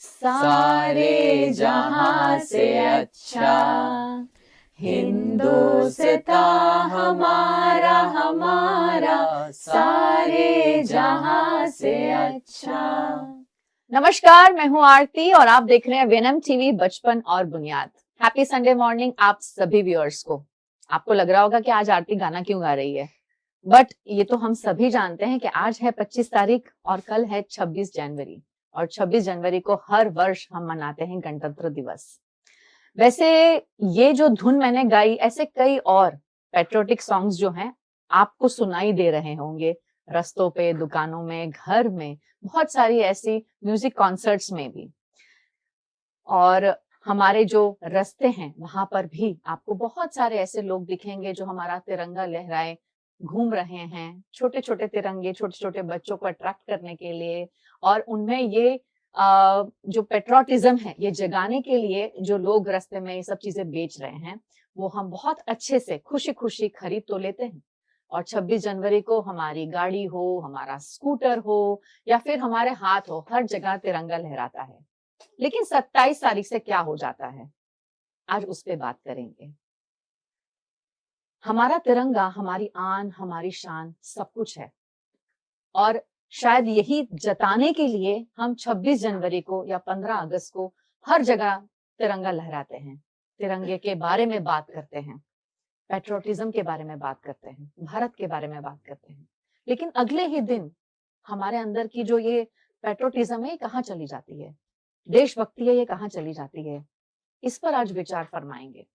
सारे जहां से अच्छा हिंदुस्तान हमारा हमारा सारे जहां से अच्छा। नमस्कार, मैं हूं आरती और आप देख रहे हैं वेनम टीवी बचपन और बुनियाद। हैप्पी संडे मॉर्निंग आप सभी व्यूअर्स को। आपको लग रहा होगा कि आज आरती गाना क्यों गा रही है, बट ये तो हम सभी जानते हैं कि आज है 25 तारीख और कल है 26 जनवरी और 26 जनवरी को हर वर्ष हम मनाते हैं गणतंत्र दिवस। वैसे ये जो धुन मैंने गाई, ऐसे कई और पैट्रियोटिक सॉन्ग्स जो हैं आपको सुनाई दे रहे होंगे रास्तों पे, दुकानों में, घर में, बहुत सारी ऐसी म्यूजिक कॉन्सर्ट्स में भी। और हमारे जो रास्ते हैं वहां पर भी आपको बहुत सारे ऐसे लोग दिखेंगे जो हमारा तिरंगा लहराए घूम रहे हैं। छोटे छोटे तिरंगे छोटे छोटे बच्चों को अट्रैक्ट करने के लिए और उनमें ये जो पेट्रोटिज्म है ये जगाने के लिए जो लोग रास्ते में ये सब चीजें बेच रहे हैं वो हम बहुत अच्छे से खुशी खुशी खरीद तो लेते हैं। और 26 जनवरी को हमारी गाड़ी हो, हमारा स्कूटर हो या फिर हमारे हाथ हो, हर जगह तिरंगा लहराता है। लेकिन 27 तारीख से क्या हो जाता है, आज उस पे बात करेंगे। हमारा तिरंगा हमारी आन, हमारी शान, सब कुछ है और शायद यही जताने के लिए हम 26 जनवरी को या 15 अगस्त को हर जगह तिरंगा लहराते हैं, तिरंगे के बारे में बात करते हैं, पैट्रियोटिज्म के बारे में बात करते हैं, भारत के बारे में बात करते हैं। लेकिन अगले ही दिन हमारे अंदर की जो ये पैट्रियोटिज्म है ये कहाँ चली जाती है, देशभक्ति है ये कहाँ चली जाती है, इस पर आज विचार फरमाएंगे।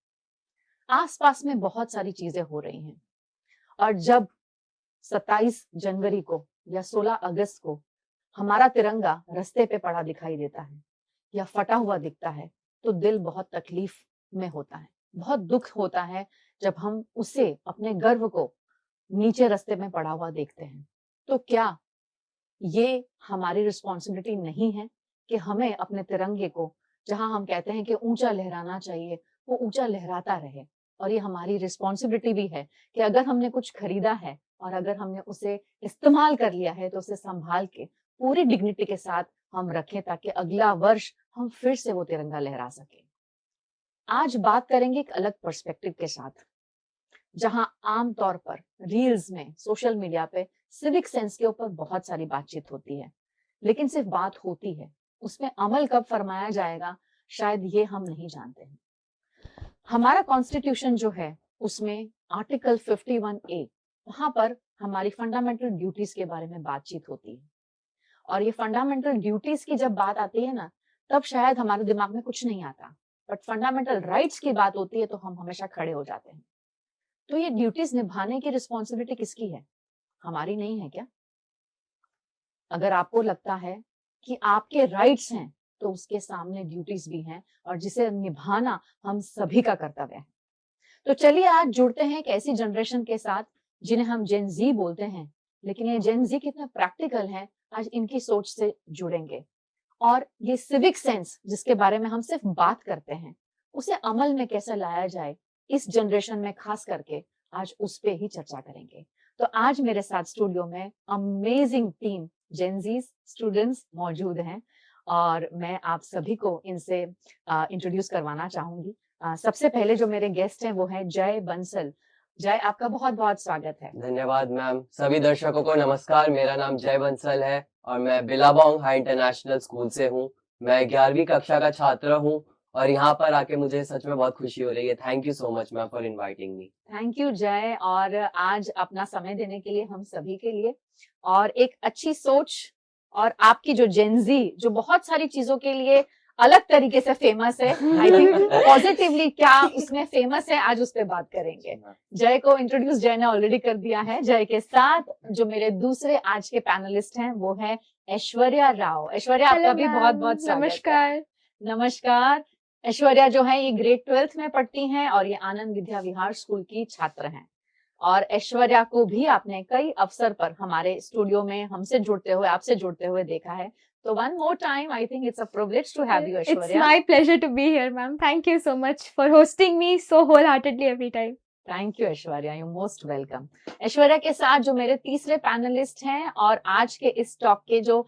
आसपास में बहुत सारी चीजें हो रही हैं और जब 27 जनवरी को या 16 अगस्त को हमारा तिरंगा रास्ते पे पड़ा दिखाई देता है या फटा हुआ दिखता है तो दिल बहुत तकलीफ में होता है, बहुत दुख होता है जब हम उसे, अपने गर्व को नीचे रास्ते में पड़ा हुआ देखते हैं। तो क्या ये हमारी रिस्पॉन्सिबिलिटी नहीं है कि हमें अपने तिरंगे को, जहां हम कहते हैं कि ऊंचा लहराना चाहिए, वो ऊंचा लहराता रहे। और ये हमारी रिस्पॉन्सिबिलिटी भी है कि अगर हमने कुछ खरीदा है और अगर हमने उसे इस्तेमाल कर लिया है तो उसे संभाल के पूरी डिग्निटी के साथ हम रखें ताकि अगला वर्ष हम फिर से वो तिरंगा लहरा सके। आज बात करेंगे एक अलग पर्सपेक्टिव के साथ, जहां आमतौर पर रील्स में, सोशल मीडिया पे सिविक सेंस के ऊपर बहुत सारी बातचीत होती है, लेकिन सिर्फ बात होती है, उसमें अमल कब फरमाया जाएगा शायद ये हम नहीं जानते हैं। हमारा कॉन्स्टिट्यूशन जो है उसमें आर्टिकल 51A, वहां पर हमारी फंडामेंटल ड्यूटीज के बारे में बातचीत होती है और ये फंडामेंटल ड्यूटीज की जब बात आती है ना तब शायद हमारे दिमाग में कुछ नहीं आता, बट फंडामेंटल राइट्स की बात होती है तो हम हमेशा खड़े हो जाते हैं। तो ये ड्यूटीज निभाने की रिस्पॉन्सिबिलिटी किसकी है, हमारी नहीं है क्या? अगर आपको लगता है कि आपके राइट्स हैं तो उसके सामने ड्यूटीज भी हैं और जिसे निभाना हम सभी का कर्तव्य है। तो चलिए आज जुड़ते हैं एक ऐसी जनरेशन के साथ जिन्हें हम जेन जी बोलते हैं, लेकिन ये जेन जी कितना प्रैक्टिकल है, आज इनकी सोच से जुड़ेंगे और ये सिविक सेंस जिसके बारे में हम सिर्फ बात करते हैं उसे अमल में कैसे लाया जाए इस जनरेशन में खास करके आज उस पे ही चर्चा करेंगे। तो आज मेरे साथ स्टूडियो में अमेजिंग टीम जेनजीज स्टूडेंट्स मौजूद हैं और मैं आप सभी को इनसे इंट्रोड्यूस करवाना चाहूंगी। सबसे पहले जो मेरे गेस्ट हैं वो है जय बंसल। जय, आपका बहुत बहुत स्वागत है। धन्यवाद मैम। सभी दर्शकों को नमस्कार। मेरा नाम जय बंसल है और मैं बिलाबोंग हाई इंटरनेशनल स्कूल से हूँ। मैं 11वीं कक्षा का छात्र हूँ और यहाँ पर आके मुझे सच में बहुत खुशी हो रही है। Thank you so much ma'am for inviting me. Thank you जय, और आज अपना समय देने के लिए हम सभी के लिए और एक अच्छी सोच और आपकी जो जेनजी जो बहुत सारी चीजों के लिए अलग तरीके से फेमस है, आई थिंक पॉजिटिवली क्या उसमें फेमस है, आज उस पर बात करेंगे। जय को इंट्रोड्यूस जय ने ऑलरेडी कर दिया है। जय के साथ जो मेरे दूसरे आज के पैनलिस्ट हैं वो है ऐश्वर्या राव। ऐश्वर्या, आपका भी बहुत बहुत स्वागत। नमस्कार। नमस्कार। ऐश्वर्या जो है ये ग्रेड 12th में पढ़ती हैं और ये आनंद विद्या विहार स्कूल की छात्र हैं। और ऐश्वर्या को भी आपने कई अवसर पर हमारे स्टूडियो में हमसे जुड़ते हुए, आपसे जुड़ते हुए देखा है। तो one more time, I think it's a privilege to have you, Aishwarya. It's my pleasure to be here, ma'am. Thank you so much for hosting me so wholeheartedly every time. Thank you Aishwarya, you most welcome. Aishwarya के साथ जो मेरे तीसरे panelist हैं और आज के इस टॉक के जो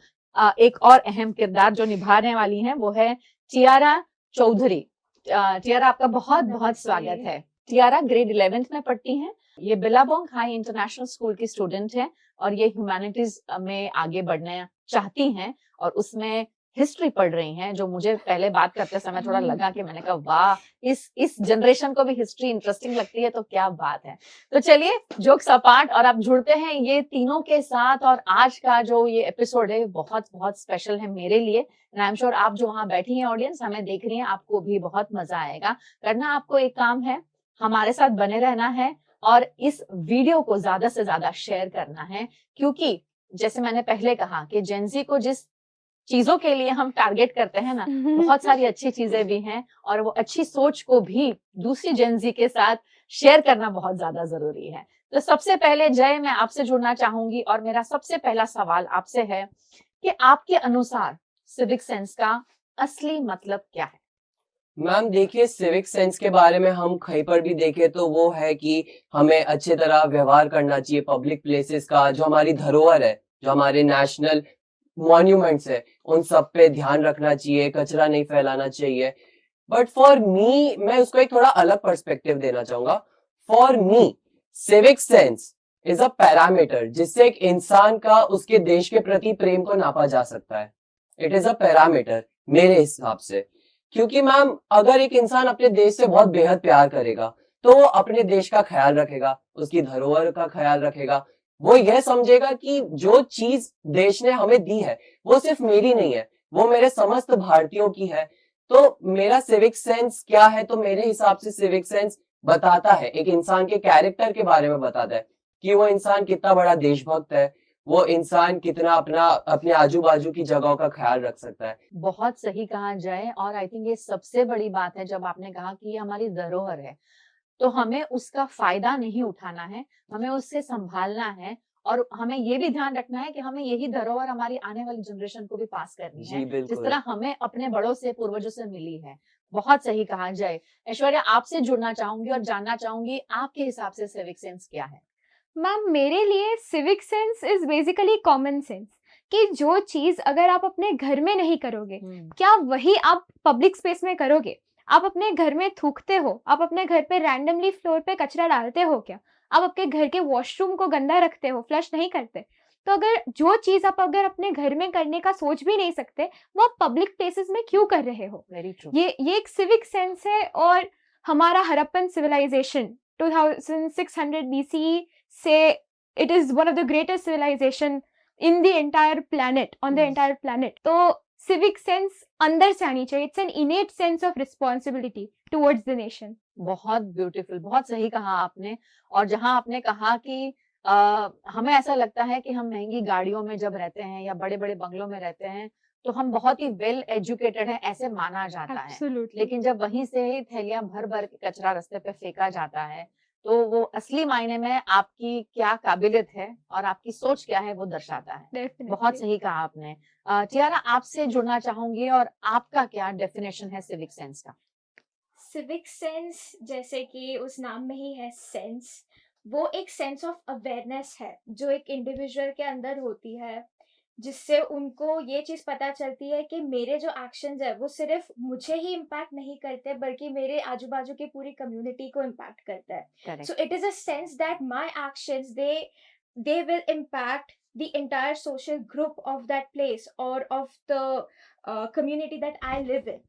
एक और अहम किरदार जो निभाने वाली हैं वो है टियारा चौधरी। टियारा, आपका बहुत बहुत स्वागत है। टियारा ग्रेड 11th में पढ़ती हैं। ये बिलाबोंग हाई इंटरनेशनल स्कूल की स्टूडेंट है और ये ह्यूमैनिटीज में आगे बढ़ना चाहती हैं और उसमें हिस्ट्री पढ़ रही हैं, जो मुझे पहले बात करते समय थोड़ा लगा कि मैंने कहा वाह, इस जनरेशन को भी हिस्ट्री इंटरेस्टिंग लगती है, तो क्या बात है। तो चलिए जोक्स अपार्ट, और आप जुड़ते हैं ये तीनों के साथ, और आज का जो ये एपिसोड है बहुत बहुत स्पेशल है मेरे लिए। आई एम श्योर आप जो वहां बैठी हैं ऑडियंस हमें देख रही हैं, आपको भी बहुत मजा आएगा। करना आपको एक काम है, हमारे साथ बने रहना है और इस वीडियो को ज्यादा से ज्यादा शेयर करना है, क्योंकि जैसे मैंने पहले कहा कि जेनजी को जिस चीजों के लिए हम टारगेट करते हैं ना, बहुत सारी अच्छी चीजें भी हैं और वो अच्छी सोच को भी दूसरी जेनजी के साथ शेयर करना बहुत ज्यादा जरूरी है। तो सबसे पहले जय, मैं आपसे जुड़ना चाहूंगी और मेरा सबसे पहला सवाल आपसे है कि आपके अनुसार सिविक सेंस का असली मतलब क्या है? मैम देखिए, सिविक सेंस के बारे में हम कहीं पर भी देखें तो वो है कि हमें अच्छे तरह व्यवहार करना चाहिए पब्लिक प्लेसेस का, जो हमारी धरोहर है, जो हमारे नेशनल मॉन्यूमेंट्स है, उन सब पे ध्यान रखना चाहिए, कचरा नहीं फैलाना चाहिए। बट फॉर मी, मैं उसको एक थोड़ा अलग पर्सपेक्टिव देना चाहूंगा। For me civic sense is a parameter जिससे एक इंसान का उसके देश के प्रति प्रेम को नापा जा सकता है। इट इज अ पैरामीटर मेरे हिसाब से, क्योंकि मैम अगर एक इंसान अपने देश से बहुत बेहद प्यार करेगा तो वो अपने देश का ख्याल रखेगा, उसकी धरोहर का ख्याल रखेगा। वो यह समझेगा कि जो चीज देश ने हमें दी है वो सिर्फ मेरी नहीं है, वो मेरे समस्त भारतीयों की है। तो मेरा सिविक सेंस क्या है, तो मेरे हिसाब से सिविक सेंस बताता है, एक इंसान के कैरेक्टर के बारे में बताता है कि वो इंसान कितना बड़ा देशभक्त है, वो इंसान कितना अपने आजू बाजू की जगहों का ख्याल रख सकता है। बहुत सही कहा जय, और आई थिंक ये सबसे बड़ी बात है जब आपने कहा कि ये हमारी धरोहर है, तो हमें उसका फायदा नहीं उठाना है, हमें उससे संभालना है और हमें ये भी ध्यान रखना है कि हमें यही धरोहर हमारी आने वाली जनरेशन को भी पास करनी है, जी जिस बिल्कुल। तरह हमें अपने बड़ों से, पूर्वजों से मिली है। बहुत सही कहा जय। ऐश्वर्या, आपसे जुड़ना चाहूंगी और जानना चाहूंगी आपके हिसाब से सिविक सेंस क्या है? मैम मेरे लिए civic sense is basically common sense, कि जो चीज अगर आप अपने घर में नहीं करोगे, क्या वही आप पब्लिक स्पेस में करोगे? आप अपने घर में थूकते हो, आप अपने घर पे रैंडमली फ्लोर पे कचरा डालते हो क्या? आप आपके घर के वॉशरूम को गंदा रखते हो, फ्लश नहीं करते? तो अगर जो चीज आप अगर अपने घर में करने का सोच भी नहीं सकते, वो आप पब्लिक प्लेसेस में क्यों कर रहे हो? Very true. ये एक सिविक सेंस है। और हमारा हड़प्पन सिविलाइजेशन 2600 BCE से it is one of the greatest civilization in the entire planet, on the entire planet. तो civic sense अंदर से आनी चाहिए. It's an innate sense of responsibility towards the nation. बहुत ब्यूटीफुल, बहुत सही कहा आपने। और जहां आपने कहा कि हमें ऐसा लगता है कि हम महंगी गाड़ियों में जब रहते हैं या बड़े बड़े बंगलों में रहते हैं तो हम बहुत ही वेल एजुकेटेड हैं, ऐसे माना जाता है। Absolutely. लेकिन जब वहीं से ही थैलियां भर भर के कचरा रास्ते पे फेंका जाता है, तो वो असली मायने में आपकी क्या काबिलियत है और आपकी सोच क्या है वो दर्शाता है। Definitely. बहुत सही कहा आपने। टियारा, आपसे जुड़ना चाहूंगी, और आपका क्या डेफिनेशन है सिविक सेंस का? सिविक सेंस, जैसे कि उस नाम में ही है सेंस, वो एक सेंस ऑफ अवेयरनेस है जो एक इंडिविजुअल के अंदर होती है, जिससे उनको ये चीज़ पता चलती है कि मेरे जो एक्शंस है वो सिर्फ मुझे ही इम्पैक्ट नहीं करते बल्कि मेरे आजू बाजू की पूरी कम्युनिटी को इम्पैक्ट करता है. Correct. So it is a sense that my actions, they will impact the entire social group of that place or of the community that I live in.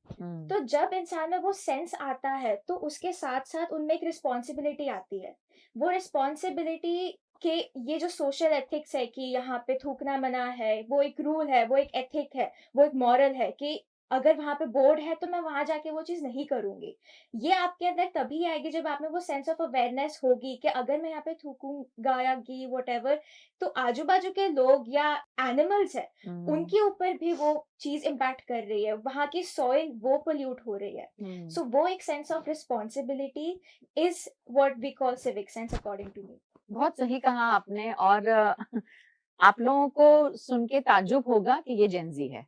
तो जब इंसान में वो सेंस आता है तो उसके साथ साथ उनमें एक रिस्पॉन्सिबिलिटी आती है. वो रिस्पॉन्सिबिलिटी कि ये जो सोशल एथिक्स है कि यहाँ पे थूकना मना है, वो एक रूल है, वो एक एथिक है, वो एक मॉरल है कि अगर वहाँ पे बोर्ड है तो मैं वहाँ जाके वो चीज़ नहीं करूँगी. ये आपके अंदर तभी आएगी जब आप में वो सेंस ऑफ अवेयरनेस होगी कि अगर मैं यहाँ पे थूकूंगा या की व्हाटएवर, तो आजू बाजू के लोग या एनिमल्स है उनके ऊपर भी वो चीज इम्पैक्ट कर रही है, वहाँ की सॉइल वो पोल्यूट हो रही है. सो वो एक sense of responsibility is what we call civic sense according to me. बहुत सही कहा आपने। और आप लोगों को सुन के ताज्जुब होगा कि ये जेनजी है।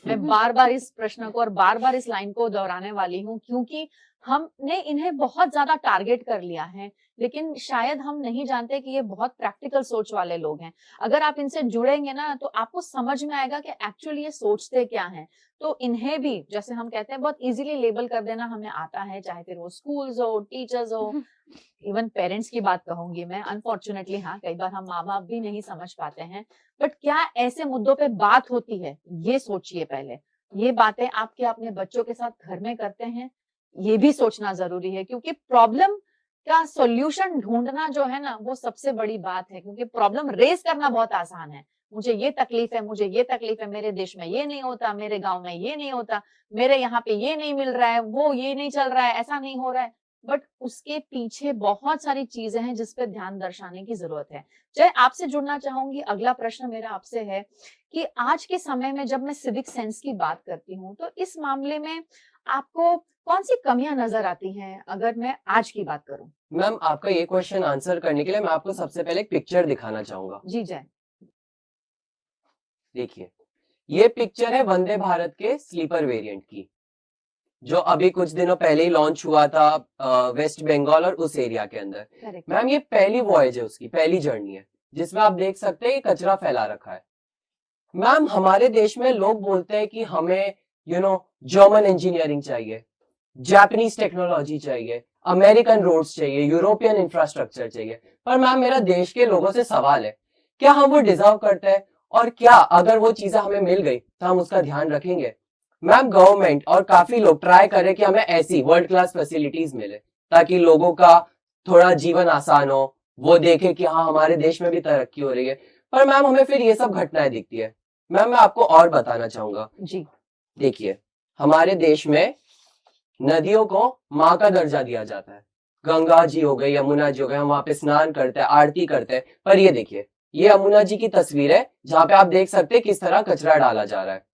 मैं बार बार इस प्रश्न को और बार बार इस लाइन को दोहराने वाली हूँ, क्योंकि हमने इन्हें बहुत ज्यादा टारगेट कर लिया है, लेकिन शायद हम नहीं जानते कि ये बहुत प्रैक्टिकल सोच वाले लोग हैं। अगर आप इनसे जुड़ेंगे ना, तो आपको समझ में आएगा कि एक्चुअली ये सोचते क्या हैं। तो इन्हें भी, जैसे हम कहते हैं, बहुत इजीली लेबल कर देना हमें आता है, चाहे फिर वो स्कूल्स हो, टीचर्स हो, इवन पेरेंट्स की बात कहूंगी मैं। अनफॉर्चुनेटली हाँ, कई बार हम माँ बाप भी नहीं समझ पाते हैं, बट क्या ऐसे मुद्दों पे बात होती है, ये सोचिए पहले। ये बातें आप क्या अपने बच्चों के साथ घर में करते हैं, ये भी सोचना जरूरी है, क्योंकि प्रॉब्लम का सॉल्यूशन ढूंढना जो है ना, वो सबसे बड़ी बात है। क्योंकि प्रॉब्लम रेज करना बहुत आसान है, मुझे ये तकलीफ है, मुझे ये तकलीफ है, मेरे देश में ये नहीं होता, मेरे गांव में ये नहीं होता, मेरे यहाँ पे ये नहीं मिल रहा है, वो ये नहीं चल रहा है, ऐसा नहीं हो रहा है। बट उसके पीछे बहुत सारी चीजें हैं जिस पे ध्यान दर्शाने की जरूरत है। जय, आपसे जुड़ना चाहूंगी। अगला प्रश्न मेरा आपसे है कि आज के समय में जब मैं सिविक सेंस की बात करती हूँ, तो इस मामले में आपको कौन सी कमियां नजर आती हैं, अगर मैं आज की बात करूं? मैम, आपका ये क्वेश्चन आंसर करने के लिए मैं आपको सबसे पहले एक पिक्चर दिखाना चाहूंगा। जी जय। देखिए, ये पिक्चर है वंदे भारत के स्लीपर वेरिएंट की, जो अभी कुछ दिनों पहले ही लॉन्च हुआ था वेस्ट बंगाल और उस एरिया के अंदर। करेक्ट। मैम, ये पहली वॉयज है, उसकी पहली जर्नी है, जिसमें आप देख सकते हैं कि कचरा फैला रखा है। मैम, हमारे देश में लोग बोलते हैं कि हमें जर्मन इंजीनियरिंग चाहिए, जापानीज टेक्नोलॉजी चाहिए, अमेरिकन रोड्स चाहिए, यूरोपियन इंफ्रास्ट्रक्चर चाहिए। पर मैम, मेरा देश के लोगों से सवाल है, क्या हम वो डिजर्व करते हैं? और क्या अगर वो चीजें हमें मिल गई तो हम उसका ध्यान रखेंगे? मैम, गवर्नमेंट और काफी लोग ट्राई कर रहे हैं कि हमें ऐसी वर्ल्ड क्लास फैसिलिटीज मिले, ताकि लोगों का थोड़ा जीवन आसान हो, वो देखे कि हाँ, हमारे देश में भी तरक्की हो रही है। पर मैम, हमें फिर ये सब घटनाएं दिखती है। मैम, मैं आपको और बताना चाहूंगा। जी। देखिए, हमारे देश में नदियों को माँ का दर्जा दिया जाता है। गंगा जी हो गई, यमुना जी हो गए, हम वहां पे स्नान करते हैं, आरती करते हैं। पर ये देखिए, ये यमुना जी की तस्वीर है, जहाँ पे आप देख सकते हैं किस तरह कचरा डाला जा रहा है।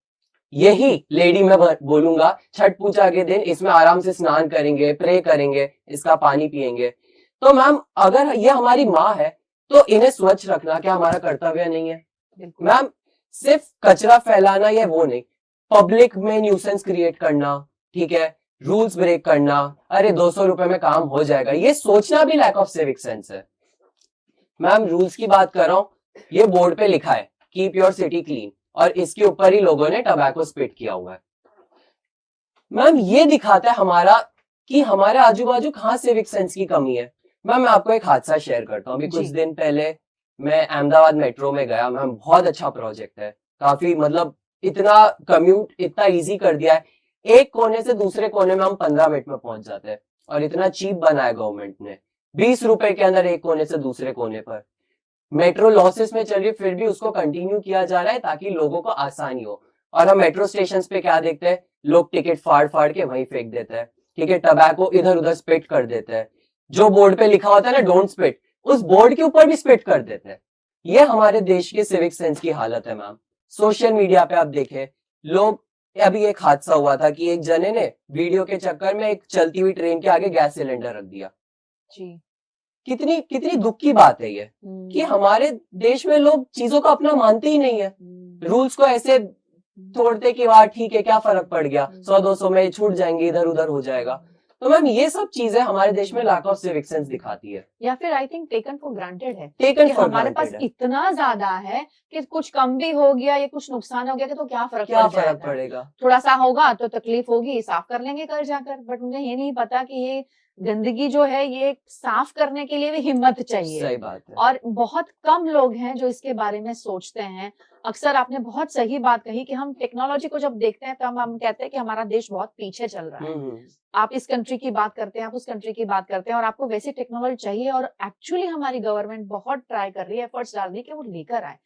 यही लेडी मैं बोलूंगा, छठ पूजा के दिन इसमें आराम से स्नान करेंगे, प्रे करेंगे, इसका पानी पिएंगे। तो मैम, अगर ये हमारी माँ है, तो इन्हें स्वच्छ रखना क्या हमारा कर्तव्य नहीं है? मैम, सिर्फ कचरा फैलाना या वो नहीं, पब्लिक में न्यूसेंस क्रिएट करना, ठीक है, रूल्स ब्रेक करना, अरे 200 रुपए में काम हो जाएगा, ये सोचना भी लैक ऑफ सिविक सेंस है। मैम, रूल्स की बात कर रहा हूं, ये बोर्ड पे लिखा है कीप योर सिटी क्लीन, और इसके ऊपर ही लोगों ने टबैको स्पिट किया हुआ है। मैम, ये दिखाता है हमारा कि हमारे आजू बाजू कहाँ सिविक सेंस की कमी है। मैम, मैं आपको एक हादसा शेयर करता हूँ। अभी कुछ दिन पहले मैं अहमदाबाद मेट्रो में गया। मैम, बहुत अच्छा प्रोजेक्ट है, काफी मतलब इतना कम्यूट इतना इजी कर दिया है, एक कोने से दूसरे कोने में हम 15 मिनट में पहुंच जाते हैं, और इतना चीप बनाया गवर्नमेंट ने, 20 रुपए के अंदर एक कोने से दूसरे कोने पर। मेट्रो लॉसेस में चल रही, फिर भी उसको कंटिन्यू किया जा रहा है ताकि लोगों को आसानी हो। और हम मेट्रो स्टेशन पे क्या देखते हैं, लोग टिकट फाड़ फाड़ के वहीं फेंक देते हैं, ठीक है, टबैको इधर उधर स्पिट कर देते हैं, जो बोर्ड पे लिखा होता है ना डोंट स्पिट, उस बोर्ड के ऊपर भी स्पिट कर देते हैं। ये हमारे देश के सिविक सेंस की हालत है मैम। सोशल मीडिया पे आप देखें, लोग, अभी एक हादसा हुआ था कि एक जने ने वीडियो के चक्कर में एक चलती हुई ट्रेन के आगे गैस सिलेंडर रख दिया। जी। कितनी कितनी दुख की बात है ये, कि हमारे देश में लोग चीजों को अपना मानते ही नहीं है, रूल्स को ऐसे तोड़ते कि वाह ठीक है, क्या फर्क पड़ गया, 100-200 में छूट जाएंगे, इधर उधर हो जाएगा। तो मैम, ये सब चीजें हमारे देश में लैक ऑफ सिविक सेंस दिखाती है, या फिर I think taken for granted है, टेकन कि फॉर हमारे पास ग्रांटेड है। इतना ज्यादा है कि कुछ कम भी हो गया या कुछ नुकसान हो गया तो क्या फर्क क्या पड़ फर्क जाएगा? पड़ेगा? थोड़ा सा होगा तो तकलीफ होगी, साफ कर लेंगे कल जाकर। बट मुझे ये नहीं पता कि ये गंदगी जो है, ये साफ करने के लिए भी हिम्मत चाहिए। सही बात है। और बहुत कम लोग हैं जो इसके बारे में सोचते हैं। अक्सर आपने बहुत सही बात कही कि हम टेक्नोलॉजी को जब देखते हैं तो हम कहते हैं कि हमारा देश बहुत पीछे चल रहा है। आप इस कंट्री की बात करते हैं, आप उस कंट्री की बात करते हैं, और आपको वैसी टेक्नोलॉजी चाहिए, और एक्चुअली हमारी गवर्नमेंट बहुत ट्राई कर रही है, एफर्ट्स डाल रही है कि वो लेकर आए।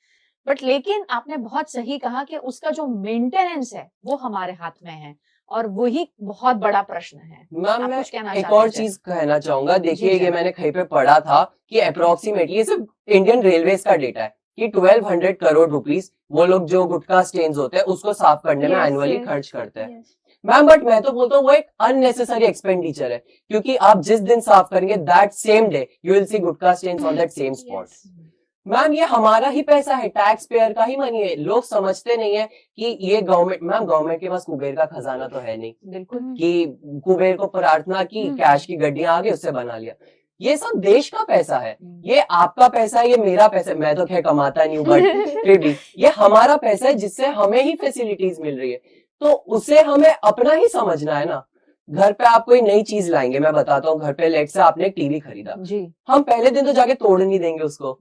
बट लेकिन आपने बहुत सही कहा कि उसका जो मेंटेनेंस है वो हमारे हाथ में है, और वही बहुत बड़ा प्रश्न है। मैम, आप मैं कुछ कहना एक चाहते और हैं? चीज कहना चाहूंगा। देखिए, जी। ये मैंने कहीं पे पढ़ा था कि अप्रोक्सीमेटली, ये सिर्फ इंडियन रेलवेज का डेटा है, कि 1200 करोड़ रुपीस वो लोग जो गुटखा स्टेन्स होते हैं उसको साफ करने में Yes, एनुअली yes, खर्च करते हैं। yes. मैम, बट मैं तो बोलता हूँ वो एक अननेसेसरी एक्सपेंडिचर है, क्योंकि आप जिस दिन साफ करेंगे that same day you will see gutkha stains on that same spot. Yes. Ma'am ये हमारा ही पैसा है, टैक्स पेयर का ही मनी है। लोग समझते नहीं है कि ये गवर्नमेंट, मैम गवर्नमेंट के पास कुबेर का खजाना तो है नहीं बिल्कुल कि कुबेर को प्रार्थना की, कैश की गड्डियां आ गई, उससे बना लिया। ये सब देश का पैसा है, ये आपका पैसा है, ये मेरा पैसा है। मैं तो खैर कमाता नहीं हूँ, बट फिर भी ये हमारा पैसा है जिससे हमें ही फैसिलिटीज मिल रही है, तो उसे हमें अपना ही समझना है ना। घर पे आप कोई नई चीज लाएंगे, मैं बताता हूँ, घर पे लेट से आपने एक टीवी खरीदा, जी। हम पहले दिन तो जाके तोड़ नहीं देंगे उसको,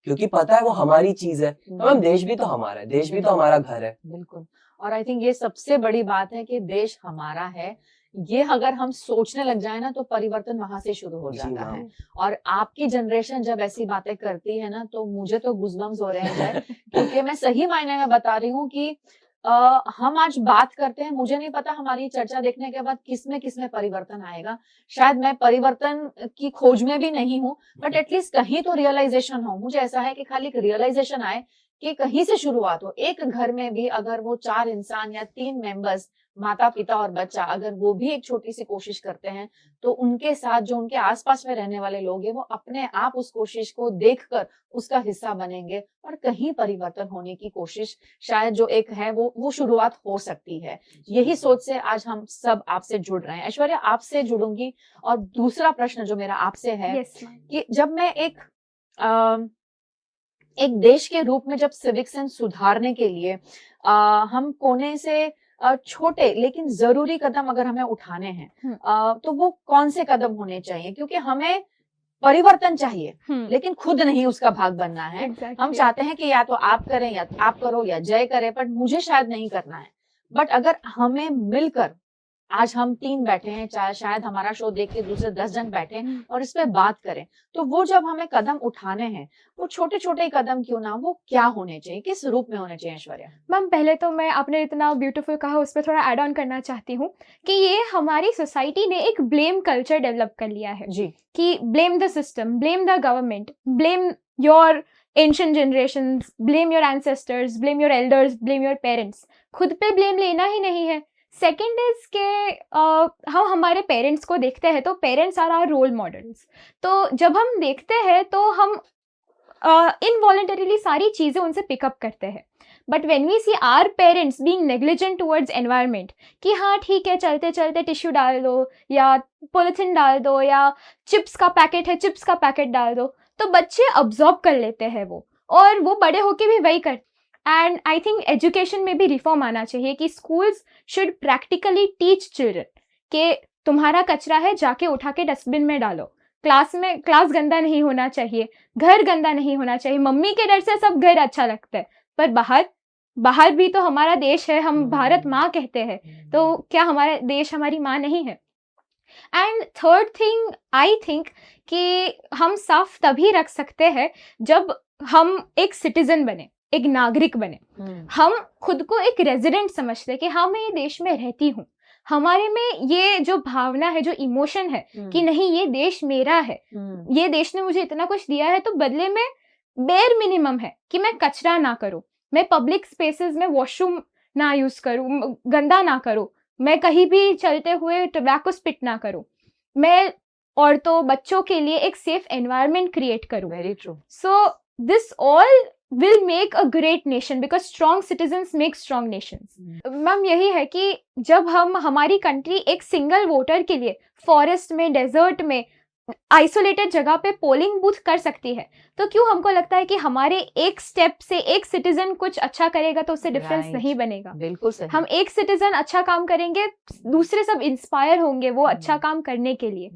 क्योंकि पता है वो हमारी चीज है। तो मैम देश भी तो हमारा है, देश भी तो हमारा घर है। बिल्कुल। और आई थिंक ये सबसे बड़ी बात है कि देश हमारा है, ये अगर हम सोचने लग जाए ना तो परिवर्तन वहां से शुरू हो जी जाता मैम। है। और आपकी जनरेशन जब ऐसी बातें करती है ना तो मुझे तो गूज़बम्स हो रहे हैं जय, क्योंकि मैं सही मायने में बता रही हूँ कि हम आज बात करते हैं, मुझे नहीं पता हमारी चर्चा देखने के बाद किसमें परिवर्तन आएगा। शायद मैं परिवर्तन की खोज में भी नहीं हूँ, बट एटलीस्ट कहीं तो रियलाइजेशन हो। मुझे ऐसा है कि खाली एक रियलाइजेशन आए कि कहीं से शुरुआत हो। एक घर में भी अगर वो 4 इंसान या 3 मेंबर्स, माता पिता और बच्चा, अगर वो भी एक छोटी सी कोशिश करते हैं तो उनके साथ जो उनके आसपास में रहने वाले लोग हैं वो अपने आप उस कोशिश को देखकर उसका हिस्सा बनेंगे और कहीं परिवर्तन होने की कोशिश शायद जो एक है वो शुरुआत हो सकती है। यही सोच से आज हम सब आपसे जुड़ रहे हैं। ऐश्वर्या, आपसे जुड़ूंगी और दूसरा प्रश्न जो मेरा आपसे है Yes, ma'am. कि जब मैं एक देश के रूप में जब सिविक सेंस सुधारने के लिए हम कोने से छोटे लेकिन जरूरी कदम अगर हमें उठाने हैं तो वो कौन से कदम होने चाहिए? क्योंकि हमें परिवर्तन चाहिए लेकिन खुद नहीं उसका भाग बनना है। Exactly. हम चाहते हैं कि या तो आप करें या आप करो या जय करे, बट मुझे शायद नहीं करना है। बट अगर हमें मिलकर, आज हम 3 बैठे हैं, चाहे शायद हमारा शो देख के दूसरे 10 जन बैठे हैं और इस पे बात करें, तो वो जब हमें कदम उठाने हैं, वो छोटे-छोटे कदम क्यों ना, वो क्या होने चाहिए? किस रूप में होने चाहिए ऐश्वर्या? मैम पहले तो मैं, आपने इतना ब्यूटीफुल कहा, उस पर थोड़ा ऐड ऑन करना चाहती हूँ कि ये हमारी सोसाइटी ने एक ब्लेम कल्चर डेवलप कर लिया है जी। कि blame the system, blame the government, blame your ancient generations, blame your ancestors, blame your elders, blame your parents. खुद पे ब्लेम लेना ही नहीं है। सेकेंड इज के हम हमारे पेरेंट्स को देखते हैं तो parents are our role models. तो जब हम देखते हैं तो हम इनवॉलंटरीली सारी चीज़ें उनसे पिकअप करते हैं। But when we see our parents being negligent towards environment, कि हाँ ठीक है, चलते चलते टिश्यू डाल दो या पॉलिथीन डाल दो या चिप्स का पैकेट है, चिप्स का पैकेट डाल दो, तो बच्चे अब्जॉर्ब कर लेते हैं वो, और वो बड़े होके भी वही करते। एंड आई थिंक एजुकेशन में भी रिफॉर्म आना चाहिए कि schools should practically teach children कि तुम्हारा कचरा है, जाके उठा के डस्टबिन में डालो। क्लास गंदा नहीं होना चाहिए, घर गंदा नहीं होना चाहिए। मम्मी के डर से सब घर अच्छा लगता है, पर बाहर भी तो हमारा देश है, हम भारत माँ कहते हैं, तो क्या हमारा देश हमारी माँ नहीं है? And third thing I think कि हम साफ तभी रख सकते हैं जब हम एक सिटीजन बने, एक नागरिक बने। हम खुद को एक रेजिडेंट समझते कि हाँ मैं ये देश में रहती हूँ, हमारे में ये जो भावना है, जो इमोशन है कि नहीं ये देश मेरा है, ये देश ने मुझे इतना कुछ दिया है, तो बदले में बेयर मिनिमम है कि मैं कचरा ना करूं, मैं पब्लिक स्पेसेस में वॉशरूम ना यूज करूं, गंदा ना करूं, मैं कहीं भी चलते हुए टोबैको स्पिट ना करूं, मैं औरतों बच्चों के लिए एक सेफ एनवायरनमेंट क्रिएट करूं। Very true. So this all will make a great nation because strong citizens make strong nations. Ma'am यही है कि जब हम हमारी कंट्री एक सिंगल वोटर के लिए फॉरेस्ट में, डेजर्ट में, आइसोलेटेड जगह पे पोलिंग बूथ कर सकती है, तो क्यों हमको लगता है कि हमारे एक स्टेप से एक सिटीजन कुछ अच्छा करेगा तो उससे डिफरेंस नहीं बनेगा? बिल्कुल सही। हम एक सिटीजन अच्छा काम करेंगे, दूसरे सब इंस्पायर होंगे वो अच्छा काम करने के लिए।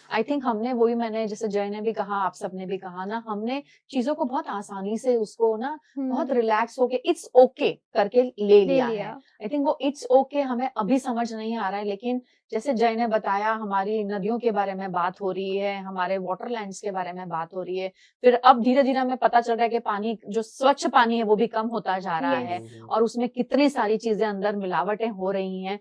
आई थिंक हमने वही, मैंने जैसे जय ने भी कहा, आप सबने भी कहा ना, हमने चीजों को बहुत आसानी से उसको ना बहुत रिलैक्स होके इट्स ओके करके ले लिया है। आई थिंक वो इट्स ओके हमें अभी समझ नहीं आ रहा है, लेकिन जैसे जय ने बताया, हमारी नदियों के बारे में बात हो रही है, हमारे वाटरलैंड्स के बारे में बात हो रही है, फिर अब धीरे धीरे हमें पता चल रहा है कि पानी, जो स्वच्छ पानी है वो भी कम होता जा रहा है और उसमें कितनी सारी चीजें अंदर मिलावटें हो रही हैं।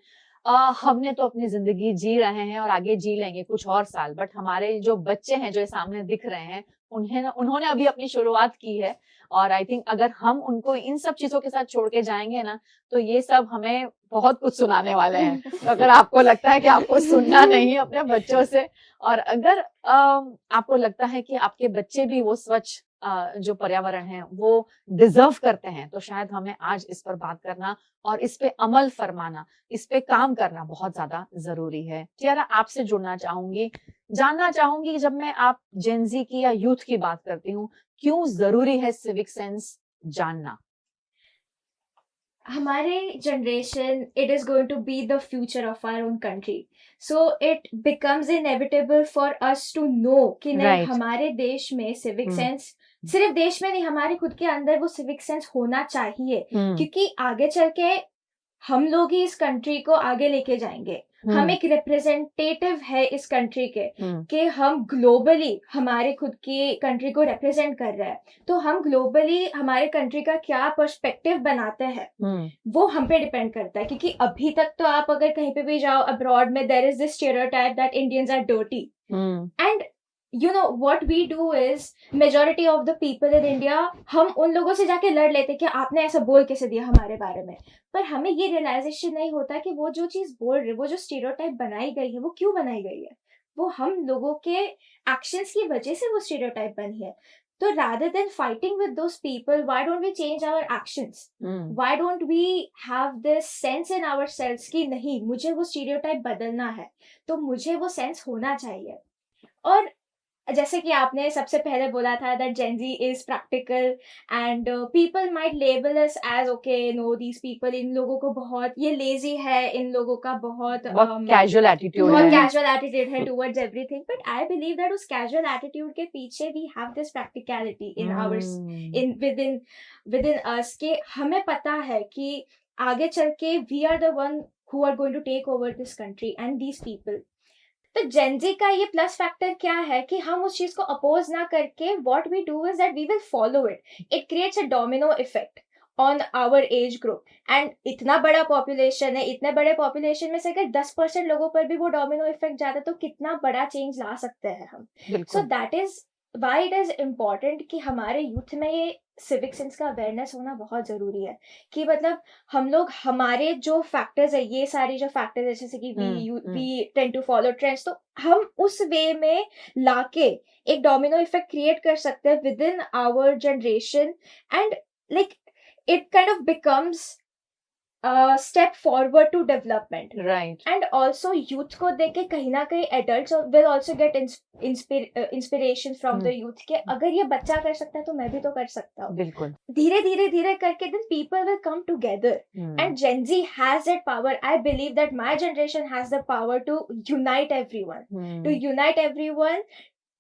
हमने तो अपनी जिंदगी जी रहे हैं और आगे जी लेंगे कुछ और साल, बट हमारे जो बच्चे हैं जो सामने दिख रहे हैं, उन्होंने अभी अपनी शुरुआत की है, और आई थिंक अगर हम उनको इन सब चीजों के साथ छोड़ के जाएंगे ना, तो ये सब हमें बहुत कुछ सुनाने वाले हैं। तो अगर आपको लगता है कि आपको सुनना नहीं है अपने बच्चों से, और अगर आपको लगता है कि आपके बच्चे भी वो स्वच्छ जो पर्यावरण है वो डिजर्व करते हैं, तो शायद हमें आज इस पर बात करना और इस पे अमल फरमाना, इस पे काम करना बहुत ज्यादा जरूरी है। टियारा, आपसे जुड़ना चाहूंगी, जानना चाहूंगी कि जब मैं आप जेनजी की या यूथ की बात करती हूँ, क्यों जरूरी है सिविक सेंस जानना? हमारे generation, it is going to be the future of our own country, so it becomes inevitable for us to know कि नहीं, Right. हमारे देश में civic हम्म। sense, सिर्फ देश में नहीं, हमारे खुद के अंदर वो civic sense होना चाहिए, क्योंकि आगे चल के हम लोग ही इस कंट्री को आगे लेके जाएंगे। हम एक रिप्रेजेंटेटिव है इस कंट्री के, कि हम ग्लोबली हमारे खुद की कंट्री को रिप्रेजेंट कर रहे हैं, तो हम ग्लोबली हमारे कंट्री का क्या पर्सपेक्टिव बनाते हैं वो हम पे डिपेंड करता है। क्योंकि अभी तक तो आप अगर कहीं पे भी जाओ अब्रॉड में, there is this stereotype that Indians are dirty, and you know what we do is, majority of the people in India, हम उन लोगों से जाके लड़ लेते कि आपने ऐसा बोल कैसे दिया हमारे बारे में, पर हमें ये रियलाइजेशन नहीं होता कि वो जो चीज बोल रहे, वो जो स्टीरियोटाइप बनाई गई है, वो क्यों बनाई गई है, वो हम लोगों के एक्शंस की वजह से वो स्टीरियोटाइप बनी है। तो rather than fighting with those people, why don't we change our actions? Why don't we have this sense in ourselves कि नहीं, मुझे वो स्टीरियोटाइप बदलना है, तो मुझे वो सेंस होना चाहिए। और जैसे कि आपने सबसे पहले बोला था that Gen Z is practical and people might label us as okay, no, these people, इन लोगों को बहुत ये lazy है, इन लोगों का बहुत कैजुअल एटीट्यूड बहुत है। कैजुअल एटीट्यूड है towards everything, but I believe that उस कैजुअल एटीट्यूड के पीछे we have this practicality in ours, in within us, कि हमें पता है कि आगे चल के we are the one who are going to take over this country and these people। तो जेनजी का ये प्लस फैक्टर क्या है कि हम उस चीज को अपोज ना करके what we do is that we will follow it. It creates a domino effect on our age group, and इतना बड़ा पॉपुलेशन है, इतने बड़े पॉपुलेशन में से अगर 10% लोगों पर भी वो डोमिनो इफेक्ट जाता है तो कितना बड़ा चेंज ला सकते हैं हम। So that is why it is important कि हमारे यूथ में ये सिविक सेंस का अवेयरनेस होना बहुत जरूरी है। कि मतलब हम लोग हमारे जो फैक्टर्स है, ये सारी जो फैक्टर्स है, जैसे कि we tend to follow trends, तो हम उस वे में लाके एक डोमिनो इफेक्ट क्रिएट कर सकते हैं within our generation, and like it kind of becomes step forward to development, right? and also youth को देख के कहीं ना कहीं adults will also get inspiration from the youth कि अगर ये बच्चा कर सकता है तो मैं भी तो कर सकता हूँ। बिल्कुल। धीरे धीरे धीरे करके then people will come together, and Gen Z has that power. I believe that my generation has the power to unite everyone,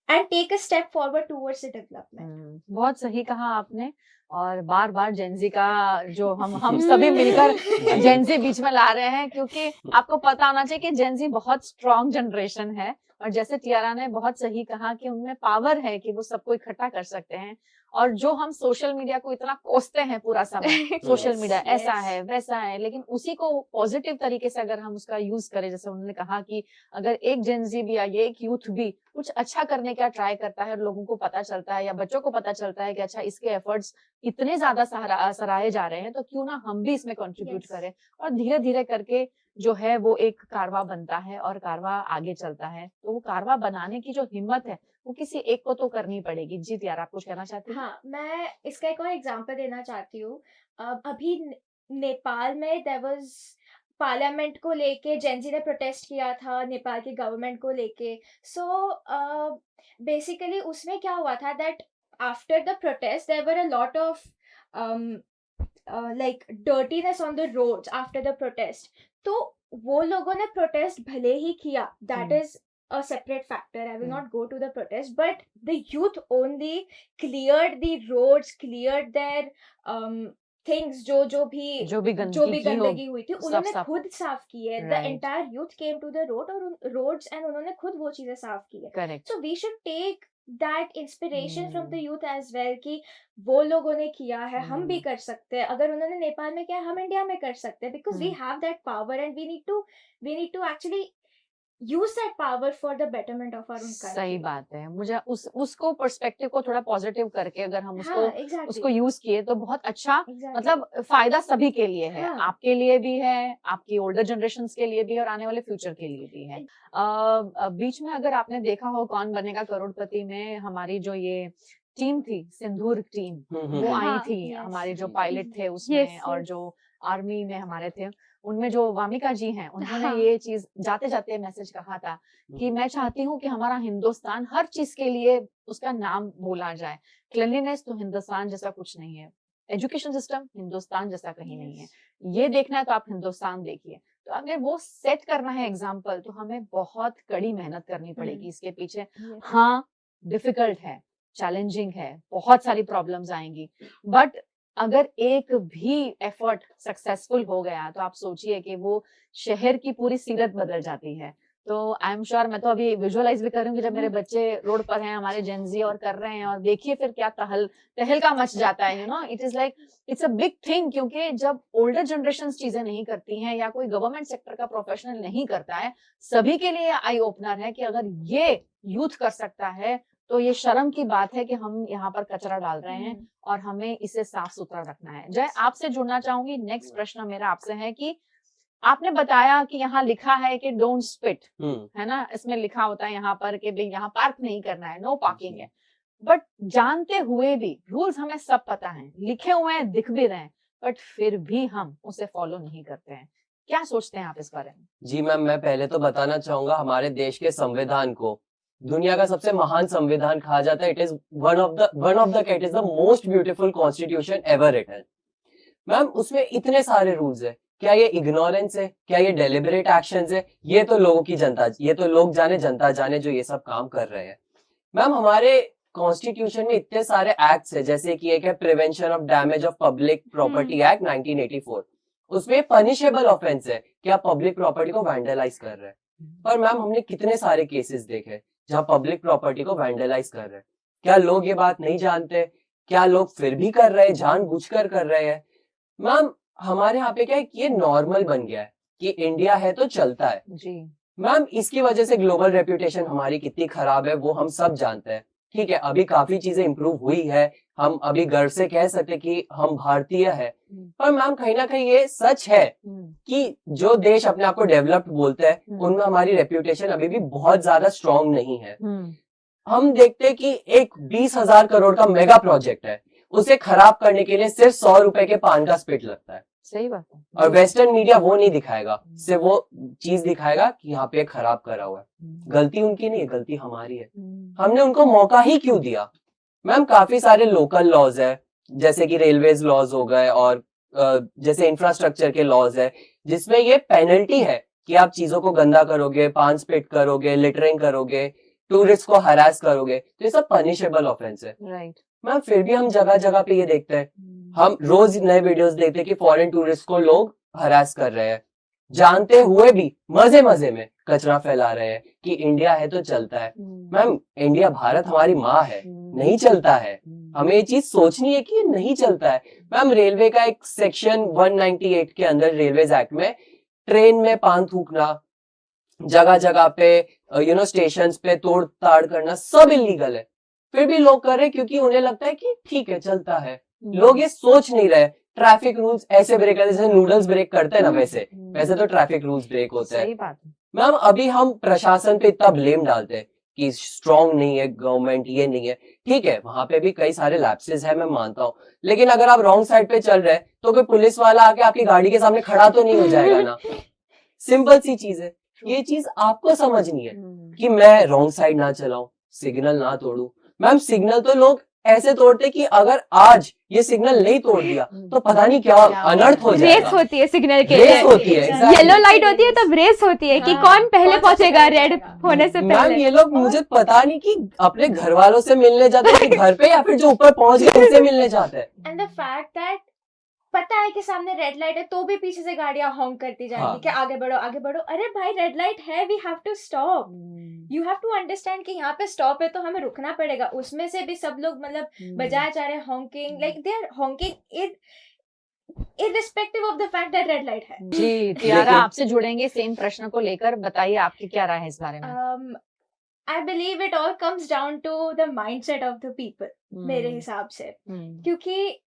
and take a step forward towards the development. बहुत सही कहा आपने, और बार बार जेनजी का जो हम सभी मिलकर जेनजी बीच में ला रहे हैं, क्योंकि आपको पता होना चाहिए कि जेनजी बहुत स्ट्रॉन्ग जनरेशन है, और जैसे टियारा ने बहुत सही कहा कि उनमें पावर है कि वो सबको इकट्ठा कर सकते हैं। और जो हम सोशल मीडिया को इतना कोसते हैं पूरा समय, सोशल मीडिया ऐसा है वैसा है, लेकिन उसी को पॉजिटिव तरीके से अगर हम उसका यूज करें, जैसे उन्होंने कहा कि अगर एक जेनजी भी या ये एक यूथ भी कुछ अच्छा करने का ट्राई करता है और लोगों को पता चलता है या बच्चों को पता चलता है कि अच्छा इसके एफर्ट्स इतने ज्यादा सराहे जा रहे हैं, तो क्यों ना हम भी इसमें कंट्रीब्यूट करें, और धीरे धीरे करके जो है वो एक कारवा बनता है और कारवा आगे चलता है। तो वो कारवा बनाने की जो हिम्मत है वो किसी एक को तो करनी पड़ेगी। जी यार, आप कुछ कहना चाहती हैं? हाँ, मैं इसका एक और एग्जांपल देना चाहती हूँ। अभी नेपाल में देयर वाज पार्लियामेंट को लेके जेनजी ने प्रोटेस्ट किया था, नेपाल की गवर्नमेंट को लेके। सो बेसिकली उसमें क्या हुआ था that after the protest there were a lot of like dirtiness on the roads after the protest। तो वो लोगों ने प्रोटेस्ट भले ही किया, that is a separate factor, I will not go to the protest, but the youth only cleared the roads, cleared their things, जो भी गंदगी हुई थी उन्होंने खुद साफ की है। The entire youth came to the roads and उन्होंने खुद वो चीजें साफ की है। Correct. So we should take that inspiration from the youth as well कि वो लोगों ने किया है, हम भी कर सकते हैं। अगर उन्होंने नेपाल में किया, हम इंडिया में कर सकते हैं, because we have that power and we need to actually use that power for the betterment of our own country। सही बात है। मुझे उसको पर्सपेक्टिव को थोड़ा पॉजिटिव करके अगर हम उसको यूज किए तो बहुत अच्छा, मतलब फायदा सभी के लिए है। आपके लिए भी है, आपकी ओल्डर जनरेशंस के लिए भी है, और आने वाले फ्यूचर के लिए भी है। बीच में अगर आपने देखा हो कौन बनेगा करोड़पति में, हमारी जो ये टीम थी, सिंदूर टीम, वो आई हाँ, थी, yes. हमारे जो पायलट थे उसमें, Yes, और yes. जो आर्मी में हमारे थे, उनमें जो वामिका जी हैं, उन्होंने हाँ. ये चीज जाते जाते मैसेज कहा था कि मैं चाहती हूँ कि हमारा हिंदुस्तान हर चीज के लिए उसका नाम बोला जाए। क्लीनलीनेस तो हिंदुस्तान जैसा कुछ नहीं है, एजुकेशन सिस्टम हिंदुस्तान जैसा कहीं नहीं है, ये देखना है तो आप हिंदुस्तान देखिए। तो अगर वो सेट करना है एग्जाम्पल, तो हमें बहुत कड़ी मेहनत करनी पड़ेगी इसके पीछे। Yes. हाँ, डिफिकल्ट है, चैलेंजिंग है, बहुत सारी प्रॉब्लम्स आएंगी, बट अगर एक भी एफर्ट सक्सेसफुल हो गया तो आप सोचिए कि वो शहर की पूरी सीरत बदल जाती है। तो आई एम श्योर, मैं तो अभी विजुअलाइज भी करूंगी जब मेरे बच्चे रोड पर हैं, हमारे जेनजी और कर रहे हैं, और देखिए फिर क्या तहलका मच जाता है, it is like it's a big thing, क्योंकि जब ओल्डर जनरेशन चीजें नहीं करती हैं या कोई गवर्नमेंट सेक्टर का प्रोफेशनल नहीं करता है, सभी के लिए आई ओपनर है कि अगर ये यूथ कर सकता है तो ये शर्म की बात है कि हम यहाँ पर कचरा डाल रहे हैं और हमें इसे साफ सुथरा रखना है। जय, आपसे जुड़ना चाहूंगी। नेक्स्ट प्रश्न मेरा आपसे है कि आपने बताया कि यहाँ लिखा है कि डोंट स्पिट, है ना, इसमें लिखा होता है यहाँ पर कि भाई यहाँ पार्क नहीं करना है, नो पार्किंग है, बट जानते हुए भी रूल्स हमें सब पता है, लिखे हुए हैं, दिख भी रहे हैं, बट फिर भी हम उसे फॉलो नहीं करते हैं। क्या सोचते हैं आप इस बारे में? जी मैम, मैं पहले तो बताना चाहूंगा हमारे देश के संविधान को दुनिया का सबसे महान संविधान कहा जाता है। It is one of the it is the most beautiful constitution ever written. Ma'am उसमें इतने सारे रूल्स है, क्या ये इग्नोरेंस है, क्या ये डेलिबरेट एक्शंस है? ये तो लोग जाने, जनता जाने जो ये सब काम कर रहे हैं। मैम हमारे कॉन्स्टिट्यूशन में इतने सारे एक्ट्स है, जैसे कि एक है prevention of damage of public property act 1984, उसमें पनिशेबल ऑफेंस है कि आप पब्लिक प्रॉपर्टी को वैंडलाइज कर रहे हैं। पर मैम हमने कितने सारे केसेस देखे जहां पब्लिक प्रॉपर्टी को वैंडलाइज कर रहे हैं। क्या लोग ये बात नहीं जानते? क्या लोग फिर भी कर रहे हैं, जानबूझकर कर रहे हैं? मैम हमारे यहाँ पे क्या है कि ये नॉर्मल बन गया है कि इंडिया है तो चलता है। जी मैम इसकी वजह से ग्लोबल रेप्यूटेशन हमारी कितनी खराब है वो हम सब जानते हैं। ठीक है, अभी काफी चीजें इंप्रूव हुई है, हम अभी गर्व से कह सकते कि हम भारतीय है, पर मैम कहीं ना कहीं ये सच है कि जो देश अपने आप को डेवलप्ड बोलते हैं उनमें हमारी रेप्यूटेशन अभी भी बहुत ज्यादा स्ट्रांग नहीं है। हम देखते हैं कि एक 20,000 करोड़ का मेगा प्रोजेक्ट है, उसे खराब करने के लिए सिर्फ 100 रुपए के पान का स्पिट लगता है। सही बात है। और वेस्टर्न मीडिया वो नहीं दिखाएगा, सिर्फ वो चीज दिखाएगा कि यहाँ पे खराब करा हुआ है। गलती उनकी नहीं है, गलती हमारी है। हमने उनको मौका ही क्यों दिया? मैम काफी सारे लोकल लॉज है, जैसे कि रेलवेज लॉज हो गए और जैसे इंफ्रास्ट्रक्चर के लॉज है, जिसमें ये पेनल्टी है कि आप चीजों को गंदा करोगे, पान स्पिट करोगे, लिटरिंग करोगे, टूरिस्ट को हरास करोगे, तो ये सब पनिशेबल ऑफेंस है। राइट मैम फिर भी हम जगह जगह पे ये देखते हैं, हम रोज नए वीडियोस देखते हैं कि फॉरेन टूरिस्ट को लोग हरास कर रहे हैं, जानते हुए भी मजे मजे में कचरा फैला रहे हैं कि इंडिया है तो चलता है। मैम इंडिया, भारत हमारी माँ है, नहीं चलता है। हमें ये चीज सोचनी है कि ये नहीं चलता है। मैम रेलवे का एक सेक्शन 198 के अंदर रेलवेज एक्ट में ट्रेन में पान थूकना, जगह जगह पे स्टेशंस पे तोड़ ताड़ करना सब इलीगल है, फिर भी लोग कर रहे हैं क्योंकि उन्हें लगता है कि ठीक है चलता है। लोग ये सोच नहीं रहे ट्रैफिक रूल्स ऐसे ब्रेक करते जैसे नूडल्स ब्रेक करते हैं ना, वैसे तो ट्रैफिक रूल्स ब्रेक होते हैं। सही बात है। मैम अभी हम प्रशासन पे इतना ब्लेम डालते हैं कि स्ट्रांग नहीं है गवर्नमेंट, ये नहीं है, ठीक है वहां पे भी कई सारे लैप्सेस है, मैं मानता हूँ, लेकिन अगर आप रॉन्ग साइड पे चल रहे हैं तो कोई पुलिस वाला आके आपकी गाड़ी के सामने खड़ा तो नहीं हो जाएगा ना। सिंपल सी चीज है, ये चीज आपको समझनी है कि मैं रॉन्ग साइड ना चलाऊं, सिग्नल ना तोड़ू। मैम सिग्नल तो लोग ऐसे तोड़ते कि अगर आज ये सिग्नल नहीं तोड़ दिया तो पता नहीं क्या अनर्थ हो जाएगा। रेस होती है सिग्नल के रेस लिए, होती है, exactly। येलो लाइट होती है तब रेस होती है कि हाँ, कौन पहले कौन पहुंचेगा सबसे रेड पहले होने से मैम पहले। ये लोग मुझे पता नहीं कि अपने घर वालों से मिलने जाते हैं कि घर पे, या फिर जो ऊपर पहुंच गए उनसे मिलने जाते हैं। एंड द फैक्ट दैट पता है कि सामने रेड लाइट है तो भी पीछे से गाड़ियां हॉन्क करती जाएंगी हाँ। कि आगे बढ़ो आगे बढ़ो। अरे भाई रेड लाइट है, we have to stop, you have to understand कि यहाँ पे स्टॉप है तो हमें रुकना पड़ेगा। उसमें से भी सब लोग मतलब बजाए जा रहे हैं honking, like they are honking irrespective of the fact that red light है। जी तियारा, लेकिन- आपसे जुड़ेंगे सेम प्रश्न को लेकर, बताइए आपकी क्या राय है इस बारे में? I believe it all comes down to the mindset of the people, मेरे हिसाब से, क्योंकि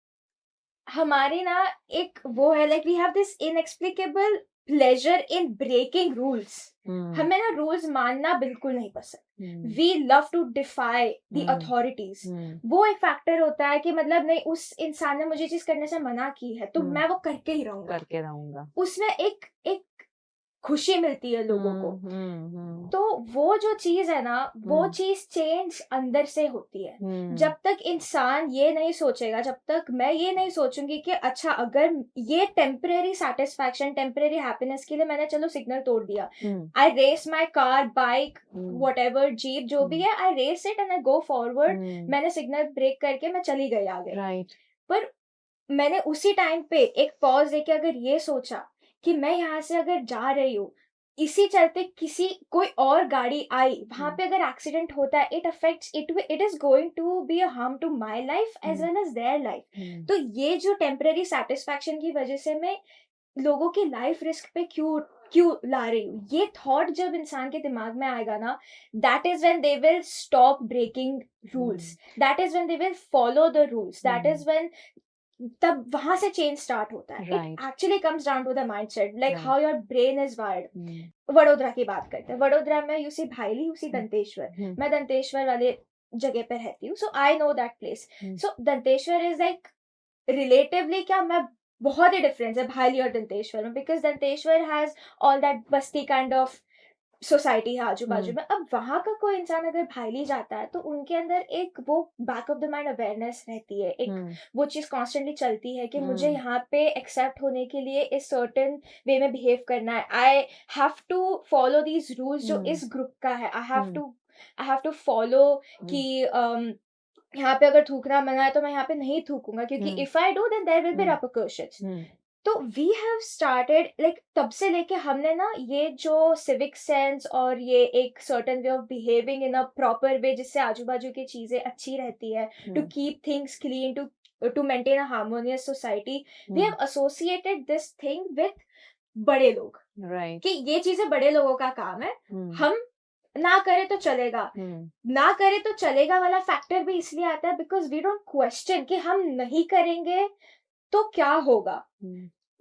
हमारी ना एक वो है, like we have this inexplicable pleasure in breaking rules. Hmm, हमें ना रूल्स मानना बिल्कुल नहीं पसंद. हम्म, We love to defy the hmm, authorities. हम्म, वो एक फैक्टर होता है कि मतलब नहीं, उस इंसान ने मुझे चीज करने से मना की है तो हम्म, मैं वो करके ही रहूंगा. करके रहूंगा. उसमें एक एक खुशी मिलती है लोगों को. तो वो जो चीज है ना, वो हम्म, चीज चेंज अंदर से होती है. हम्म, जब तक इंसान ये नहीं सोचेगा, जब तक मैं ये नहीं सोचूंगी कि अच्छा अगर ये टेम्परेरी सेटिस्फैक्शन, टेम्परेरी हैप्पीनेस के लिए मैंने चलो सिग्नल तोड़ दिया, hmm, I race my car, bike, hmm, whatever, jeep जो भी है, I race it and I go forward. Hmm, मैंने सिग्नल ब्रेक करके मैं चली गई आगे. राइट. पर मैंने उसी टाइम पे एक पॉज देके अगर ये सोचा कि मैं यहाँ से अगर जा रही हूँ, इसी चलते किसी कोई और गाड़ी आई, वहां पे अगर एक्सीडेंट होता है, it affects it is going to be a harm to my life as well as their life. तो ये जो टेम्पररी सेटिस्फैक्शन की वजह से मैं लोगों की लाइफ रिस्क पे क्यों क्यों ला रही हूँ, ये थॉट जब इंसान के दिमाग में आएगा ना, that is when they will stop breaking rules, that is when they will follow the rules, that is when तब वहां से चेंज स्टार्ट होता है. Right. It actually comes down to the mindset, like Right. How your brain is wired. Vadodara की बात करते हैं. वडोदरा में you see भाईली, you see Danteshwar. मैं दंतेश्वर वाले जगह पर रहती हूँ, so I know that place. So Danteshwar is like relatively क्या, मैं बहुत ही डिफरेंस है भाईली और दंतेश्वर में, because Danteshwar has all that Basti kind of society है आजू बाजू में. अब वहां का कोई इंसान अगर भाईली जाता है तो उनके अंदर एक वो back of the mind awareness रहती है, एक वो चीज कॉन्स्टेंटली चलती है कि मुझे यहाँ पे एक्सेप्ट होने के लिए इस सर्टेन वे में बिहेव करना है. I have to follow these rules जो इस ग्रुप का है. आई हैव टू फॉलो कि यहाँ पे अगर थूकना मना है तो मैं यहाँ पे नहीं थूकूंगा, क्योंकि if I do then there will be repercussions. तो वी हैव स्टार्टेड लाइक तब से लेके हमने ना ये जो सिविक सेंस और ये एक certain way of behaving in a proper way जिससे आजू बाजू की चीजें अच्छी रहती है, to keep things clean, to maintain a harmonious society, we have associated this thing with बड़े लोग. राइट. कि ये चीजें बड़े लोगों का काम है, हम ना करे तो चलेगा. ना करे तो चलेगा वाला फैक्टर भी इसलिए आता है बिकॉज वी डोंट क्वेश्चन कि हम नहीं करेंगे तो क्या होगा.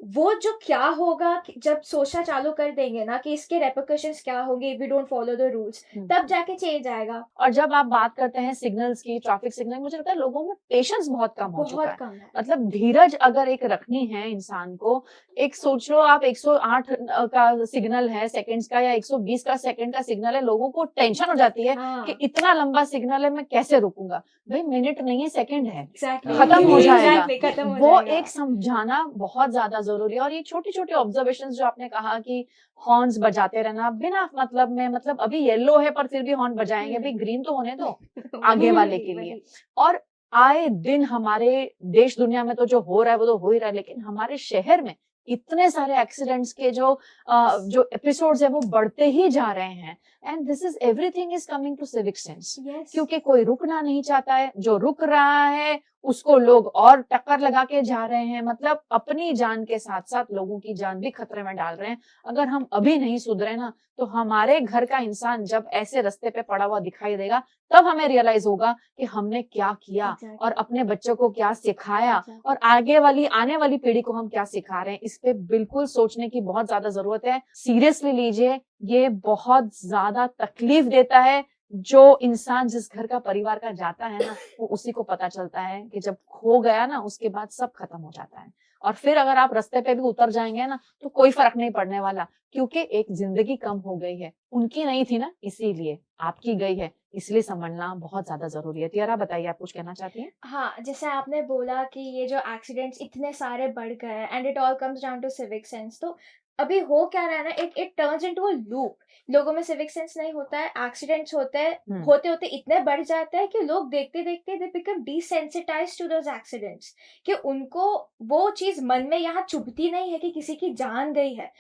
वो जो क्या होगा जब सोचना चालू कर देंगे ना कि इसके रेपरकशंस क्या होंगे if we don't follow the rules, तब जाके चेंज आएगा. और जब आप बात करते हैं सिग्नल्स की, ट्रैफिक सिग्नल, मुझे लगता है लोगों में पेशेंस बहुत कम हो चुका बहुत है. कम है. मतलब धीरज अगर एक रखनी है इंसान को, एक सोच लो आप 108 का सिग्नल है सेकंड्स का या 120 का सेकंड का सिग्नल है, लोगों को टेंशन हो जाती है कि इतना लंबा सिग्नल है, मैं कैसे रुकूंगा. भाई मिनट नहीं है, सेकंड है, खत्म हो जाएगा. वो एक समझाना बहुत ज्यादा जरूरी है. और ये छोटी छोटी ऑब्जर्वेशंस जो आपने कहा कि हॉर्न्स बजाते रहना बिना मतलब में, मतलब अभी येलो है पर फिर भी हॉर्न बजाएंगे, भाई ग्रीन तो होने दो आगे वाले के लिए. और आए दिन हमारे देश दुनिया में तो जो हो रहा है वो तो हो ही रहा है, लेकिन हमारे शहर में इतने सारे एक्सीडेंट्स के जो एपिसोड्स है वो बढ़ते ही जा रहे हैं. And this is everything is coming to civic sense. क्योंकि कोई रुकना नहीं चाहता है, जो रुक रहा है उसको लोग और टक्कर लगा के जा रहे हैं. मतलब अपनी जान के साथ साथ लोगों की जान भी खतरे में डाल रहे हैं. अगर हम अभी नहीं सुधरे ना, तो हमारे घर का इंसान जब ऐसे रास्ते पे पड़ा हुआ दिखाई देगा, तब हमें रियलाइज होगा कि हमने क्या किया और अपने बच्चों को क्या सिखाया और आने वाली पीढ़ी को हम क्या सिखा रहे हैं. इस पे बिल्कुल सोचने की बहुत ज्यादा जरूरत है. सीरियसली लीजिए, ये बहुत ज्यादा तकलीफ देता है. जो इंसान जिस घर का परिवार का जाता है ना, वो उसी को पता चलता है कि जब खो गया ना, उसके बाद सब खत्म हो जाता है. और फिर अगर आप रास्ते पे भी उतर जाएंगे ना, तो कोई फर्क नहीं पड़ने वाला, क्योंकि एक जिंदगी कम हो गई है. उनकी नहीं थी ना, इसीलिए आपकी गई है, इसलिए समझना बहुत ज्यादा जरूरी है. तियारा बताइए, आप कुछ कहना चाहती हैं? हाँ, जैसे आपने बोला कि ये जो एक्सीडेंट्स इतने सारे बढ़ गए हैं and it all comes down to civic sense. तो अभी हो क्या रहा है ना, it turns into a loop. लोगों में सिविक सेंस नहीं होता है, एक्सीडेंट्स होते हैं, होते होते इतने बढ़ जाते हैं कि लोग देखते देखते they become desensitized to those accidents, कि उनको वो चीज मन में यहाँ चुभती नहीं है कि किसी की जान गई है.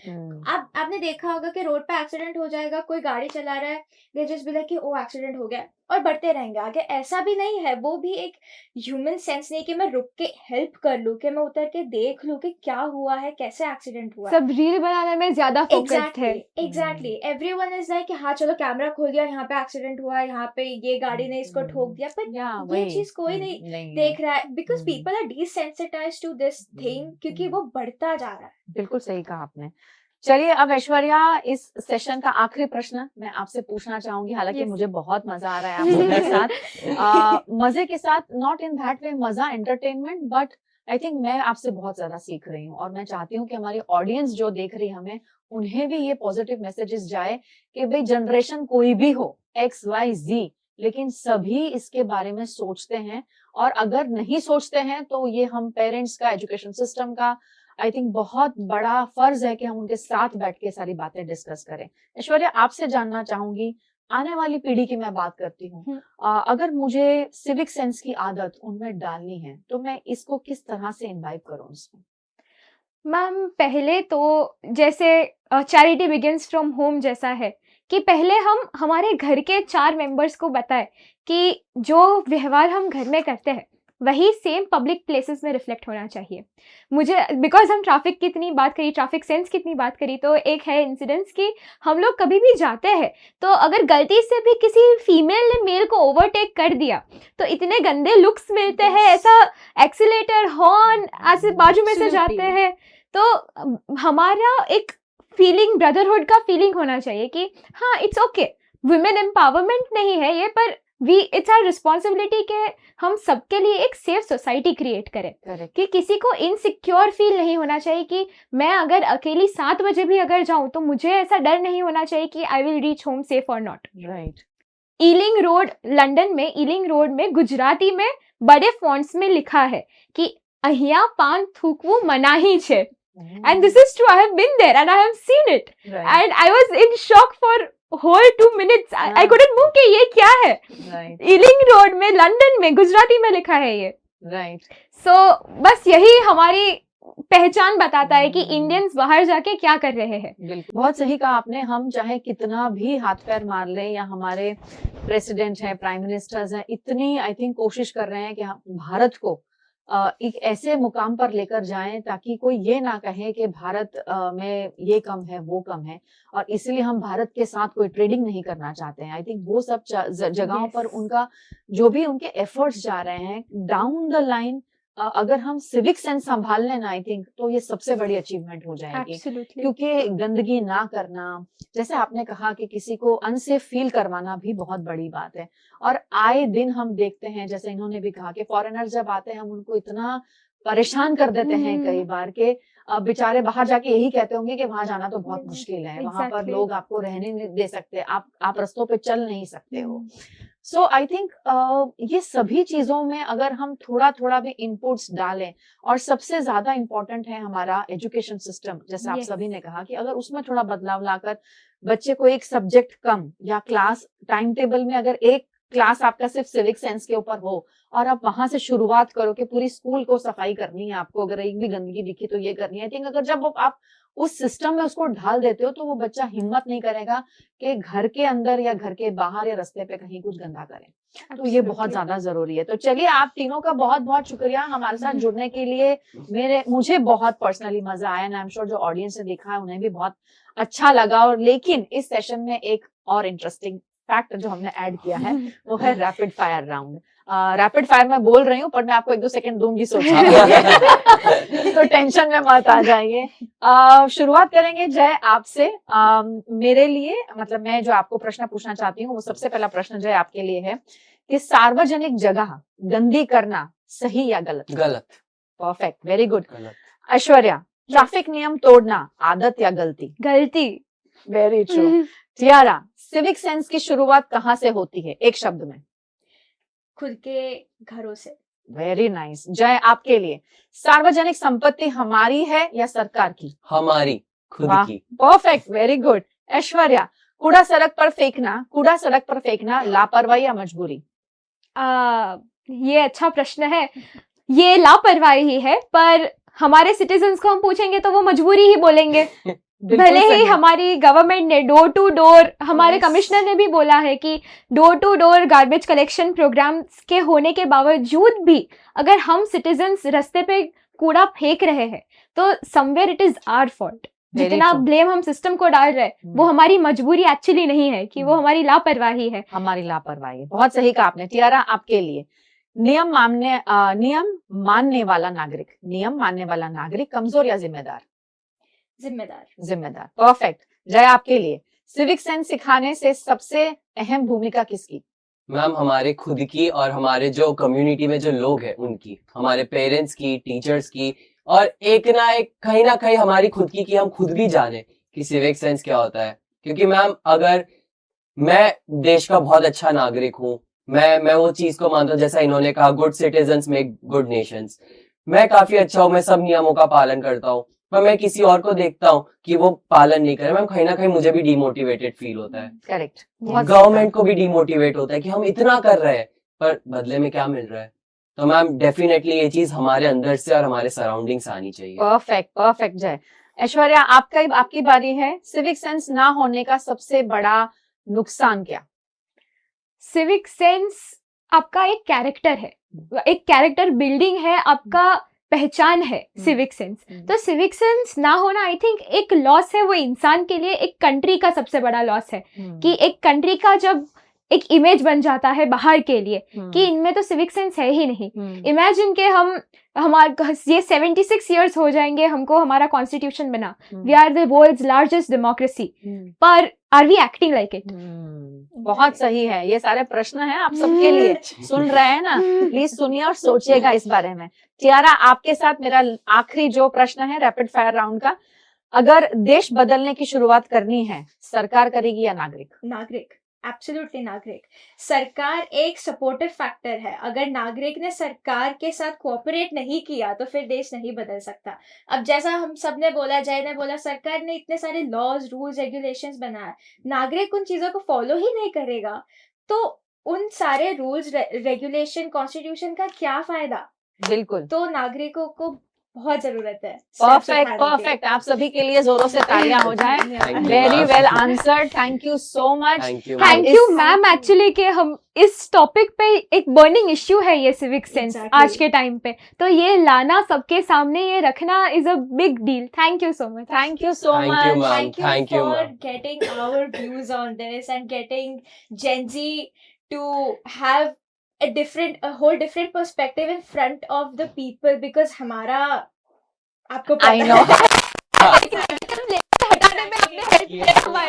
आपने देखा होगा कि रोड पे एक्सीडेंट हो जाएगा, कोई गाड़ी चला रहा है, दे जस्ट बी लाइक कि ओ एक्सीडेंट हो गया, और बढ़ते रहेंगे आगे. ऐसा भी नहीं है, वो भी एक ह्यूमन सेंस नहीं कि मैं रुक के हेल्प कर लूं, कि मैं उतर के देख लूं कि क्या हुआ है, कैसे एक्सीडेंट हुआ. सब रील बनाने में ज्यादा फोकस्ड है. एग्जैक्टली एवरीवन इज लाइक हाँ चलो कैमरा खोल दिया, यहाँ पे एक्सीडेंट हुआ, यहाँ पे ये गाड़ी ने इसको ठोक दिया, पर ये चीज कोई नहीं देख रहा है because people are desensitized to this thing, क्योंकि वो बढ़ता जा रहा है. बिल्कुल सही कहा आपने. चलिए अब ऐश्वर्या, इस सेशन का आखिरी प्रश्न मैं आपसे पूछना चाहूंगी, हालांकि Yes. मुझे बहुत मजा आ रहा है आप सबके साथ, मजे के साथ, नॉट इन दैट वे मजा एंटरटेनमेंट, बट आई थिंक मैं आपसे बहुत ज्यादा सीख रही हूँ और मैं चाहती हूँ कि हमारी ऑडियंस जो देख रही है हमें, उन्हें भी ये पॉजिटिव मैसेजेस जाए कि भाई जनरेशन कोई भी हो, XYZ, लेकिन सभी इसके बारे में सोचते हैं, और अगर नहीं सोचते हैं तो ये हम पेरेंट्स का, एजुकेशन सिस्टम का आई थिंक बहुत बड़ा फर्ज है कि हम उनके साथ बैठ के सारी बातें डिस्कस करें। ऐश्वर्या, आपसे जानना चाहूंगी, आने वाली पीढ़ी की मैं बात करती हूँ, अगर मुझे सिविक सेंस की आदत उनमें डालनी है तो मैं इसको किस तरह से इन्वाइब करूँ उसमें? मैम, पहले तो जैसे चैरिटी बिगिंस फ्रॉम होम जैसा है कि पहले हम हमारे घर के 4 मेंबर्स को बताएं कि जो व्यवहार हम घर में करते हैं वही सेम पब्लिक प्लेसेस में रिफ्लेक्ट होना चाहिए। मुझे बिकॉज हम ट्रैफिक की इतनी बात करी, ट्रैफिक सेंस की इतनी बात करी, तो एक है इंसिडेंस कि हम लोग कभी भी जाते हैं तो अगर गलती से भी किसी फीमेल ने मेल को ओवरटेक कर दिया तो इतने गंदे लुक्स मिलते हैं, ऐसा एक्सीलेटर हॉर्न ऐसे बाजू में से जाते हैं। तो हमारा एक फीलिंग, ब्रदरहुड का फीलिंग होना चाहिए कि हाँ इट्स ओके, वुमेन एम्पावरमेंट नहीं है ये, पर इट्स आवर रिस्पॉन्सिबिलिटी के हम सबके लिए एक सेफ सोसाइटी क्रिएट करें। करेक्ट। कि किसी को इनसिक्योर फील नहीं होना चाहिए कि मैं अगर अकेली 7 बजे भी अगर जाऊं तो मुझे ऐसा डर नहीं होना चाहिए कि I will reach home safe और not. Right. Ealing road, London में ईलिंग रोड में गुजराती में बड़े फॉन्ट्स में लिखा है कि અહીંયા પાન થૂકવું મનાહી છે. And this is true. I have been there and I have seen it. Right. And I was in shock for whole 2 minutes. I couldn't move कि ये क्या है. Right. ईलिंग रोड में, लंदन में, गुजराती में लिखा है ये. Right. So बस यही हमारी पहचान बताता है कि इंडियंस बाहर जाके क्या कर रहे हैं। बिल्कुल, बहुत सही कहा आपने। हम चाहे कितना भी हाथ पैर मार लें, या हमारे प्रेसिडेंट हैं, प्राइम मिनिस्टर्स हैं, इतनी आई थिंक कोशिश कर रहे हैं कि हम भारत को एक ऐसे मुकाम पर लेकर जाएं ताकि कोई ये ना कहे कि भारत में ये कम है, वो कम है, और इसलिए हम भारत के साथ कोई ट्रेडिंग नहीं करना चाहते हैं। आई थिंक वो सब जगहों पर उनका जो भी उनके एफर्ट्स जा रहे हैं डाउन द लाइन, अगर हम सिविक सेंस संभाल लें ना, आई थिंक तो ये सबसे बड़ी अचीवमेंट हो जाएगी। Absolutely. क्योंकि गंदगी ना करना, जैसे आपने कहा कि किसी को अनसेफ फील करवाना भी बहुत बड़ी बात है। और आए दिन हम देखते हैं, जैसे इन्होंने भी कहा कि फॉरेनर्स जब आते हैं हम उनको इतना परेशान कर देते हैं कई बार के बेचारे बाहर जाके यही कहते होंगे कि वहां जाना तो बहुत मुश्किल है, वहां पर लोग आपको रहने नहीं दे सकते, आप रस्तों पे चल नहीं सकते हो। सो आई थिंक ये सभी चीजों में अगर हम थोड़ा थोड़ा भी इनपुट्स डालें, और सबसे ज्यादा इम्पोर्टेंट है हमारा एजुकेशन सिस्टम, जैसे आप सभी ने कहा कि अगर उसमें थोड़ा बदलाव लाकर बच्चे को एक सब्जेक्ट कम, या क्लास टाइम टेबल में अगर एक क्लास आपका सिर्फ सिविक सेंस के ऊपर हो, और आप वहां से शुरुआत करो कि पूरी स्कूल को सफाई करनी है आपको, अगर एक भी गंदगी दिखी तो ये करनी है। आई थिंक अगर जब आप उस सिस्टम में उसको ढाल देते हो तो वो बच्चा हिम्मत नहीं करेगा कि घर के अंदर या घर के बाहर या रास्ते पे कहीं कुछ गंदा करे। तो ये बहुत ज्यादा जरूरी है। तो चलिए, आप तीनों का बहुत बहुत शुक्रिया हमारे साथ जुड़ने के लिए। मुझे बहुत पर्सनली मजा आया, आई एम श्योर जो ऑडियंस ने देखा है उन्हें भी बहुत अच्छा लगा। और लेकिन इस सेशन में एक और इंटरेस्टिंग फैक्ट जो हमने ऐड किया है वो है rapid fire round. Rapid fire मैं बोल रही हूँ, पर मैं आपको 1-2 सेकंड दूंगी सोचने के लिए, तो टेंशन में मत आ जाइए। शुरुआत करेंगे जय आपसे। मेरे लिए, मतलब मैं जो आपको प्रश्न पूछना चाहती हूँ वो सबसे पहला प्रश्न जय आपके लिए है कि सार्वजनिक जगह गंदी करना सही या गलत? गलत। Perfect, very good. गलत। ऐश्वर्या, ट्रैफिक नियम तोड़ना आदत या गलती? गलती। Very true. Tiara, civic sense की शुरुआत कहाँ से होती है, एक शब्द में? खुद के घरों से। Very nice. जय आपके लिए, सार्वजनिक संपत्ति हमारी है या सरकार की? हमारी खुद वाह, की। Perfect, very good. ऐश्वर्या, कूड़ा सड़क पर फेंकना लापरवाही या मजबूरी? ये अच्छा प्रश्न है। ये लापरवाही ही है, पर हमारे सिटीजन्स को हम पूछेंगे तो वो मजबूरी ही बोलेंगे। भले ही हमारी गवर्नमेंट ने डोर टू डोर, हमारे कमिश्नर ने भी बोला है कि door to door garbage collection programs के होने के बावजूद भी अगर हम सिटीजन्स रास्ते पे कूड़ा फेंक रहे हैं तो somewhere it is our fault. जितना ब्लेम हम सिस्टम को डाल रहे हैं वो हमारी मजबूरी एक्चुअली नहीं है, कि वो हमारी लापरवाही है। हमारी लापरवाही। बहुत सही कहा आपने। टियारा, आपके लिए नियम मानने वाला नागरिक कमजोर या जिम्मेदार? जिम्मेदार। परफेक्ट। जय, आपके लिए सिविक सेंस सिखाने से सबसे अहम भूमिका किसकी? मैम हमारे खुद की और हमारे जो कम्युनिटी में जो लोग हैं उनकी, हमारे पेरेंट्स की, टीचर्स की, और एक ना कहीं हमारी खुद की, कि हम खुद भी जाने कि सिविक सेंस क्या होता है। क्योंकि मैम अगर मैं देश का बहुत अच्छा नागरिक हूँ, मैं वो चीज को मानता हूँ, जैसा इन्होंने कहा good citizens make good Nations. मैं काफी अच्छा हूँ, मैं सब नियमों का पालन करता हूँ, पर मैं किसी और को देखता हूँ कि वो पालन नहीं करे, मैम कहीं ना कहीं मुझे भी डिमोटिवेटेड फील होता है। करेक्ट। गवर्नमेंट को भी डिमोटिवेट होता है कि हम इतना कर रहे हैं पर बदले में क्या मिल रहा है। तो मैम डेफिनेटली ये चीज हमारे अंदर से और हमारे सराउंडिंग से आनी चाहिए। परफेक्ट जय। ऐश्वर्या, आपकी बारी है। सिविक सेंस ना होने का सबसे बड़ा नुकसान क्या? सिविक सेंस आपका एक कैरेक्टर है, एक कैरेक्टर बिल्डिंग है, आपका पहचान है सिविक सेंस। तो सिविक सेंस ना होना आई थिंक एक लॉस है, वो इंसान के लिए, एक कंट्री का सबसे बड़ा लॉस है कि एक कंट्री का जब एक इमेज बन जाता है बाहर के लिए कि इनमें तो सिविक सेंस है ही नहीं। इमेजिन के हमारे ये 76 इयर्स हो जाएंगे हमको हमारा कॉन्स्टिट्यूशन बना, we are the world's largest democracy, पर are we acting like it? बहुत सही है। ये सारे प्रश्न हैं आप सबके लिए। सुन रहे हैं ना, प्लीज सुनिए और सोचिएगा इस बारे में। टियारा, आपके साथ मेरा आखिरी जो प्रश्न है रैपिड फायर राउंड का, अगर देश बदलने की शुरुआत करनी है, सरकार करेगी या नागरिक? नागरिक, एब्सोल्युटली नागरिक। सरकार एक सपोर्टिव फैक्टर है, अगर नागरिक ने सरकार के साथ कोऑपरेट नहीं किया तो फिर देश नहीं बदल सकता। अब जैसा हम सब ने बोला, जय ने बोला, सरकार ने इतने सारे लॉज, रूल्स, रेगुलेशंस बनाए, नागरिक उन चीजों को फॉलो ही नहीं करेगा तो उन सारे रूल्स, रेगुलेशन, कॉन्स्टिट्यूशन का क्या फायदा? बिल्कुल। तो नागरिकों को बहुत जरूरत है। परफेक्ट। आप सभी के लिए जोरों से तालियां हो जाएं। Very well answered. Thank you so much. Thank you ma'am. Actually के हम इस टॉपिक पे एक बर्निंग इश्यू है ये सिविक सेंस आज के टाइम पे, तो ये लाना सबके सामने, ये रखना is a big deal. Thank you so much. Thank you so much. Thank you for getting our views on this and getting Gen Z to have a whole different perspective in front of the people, because हमारा आपको पता I know.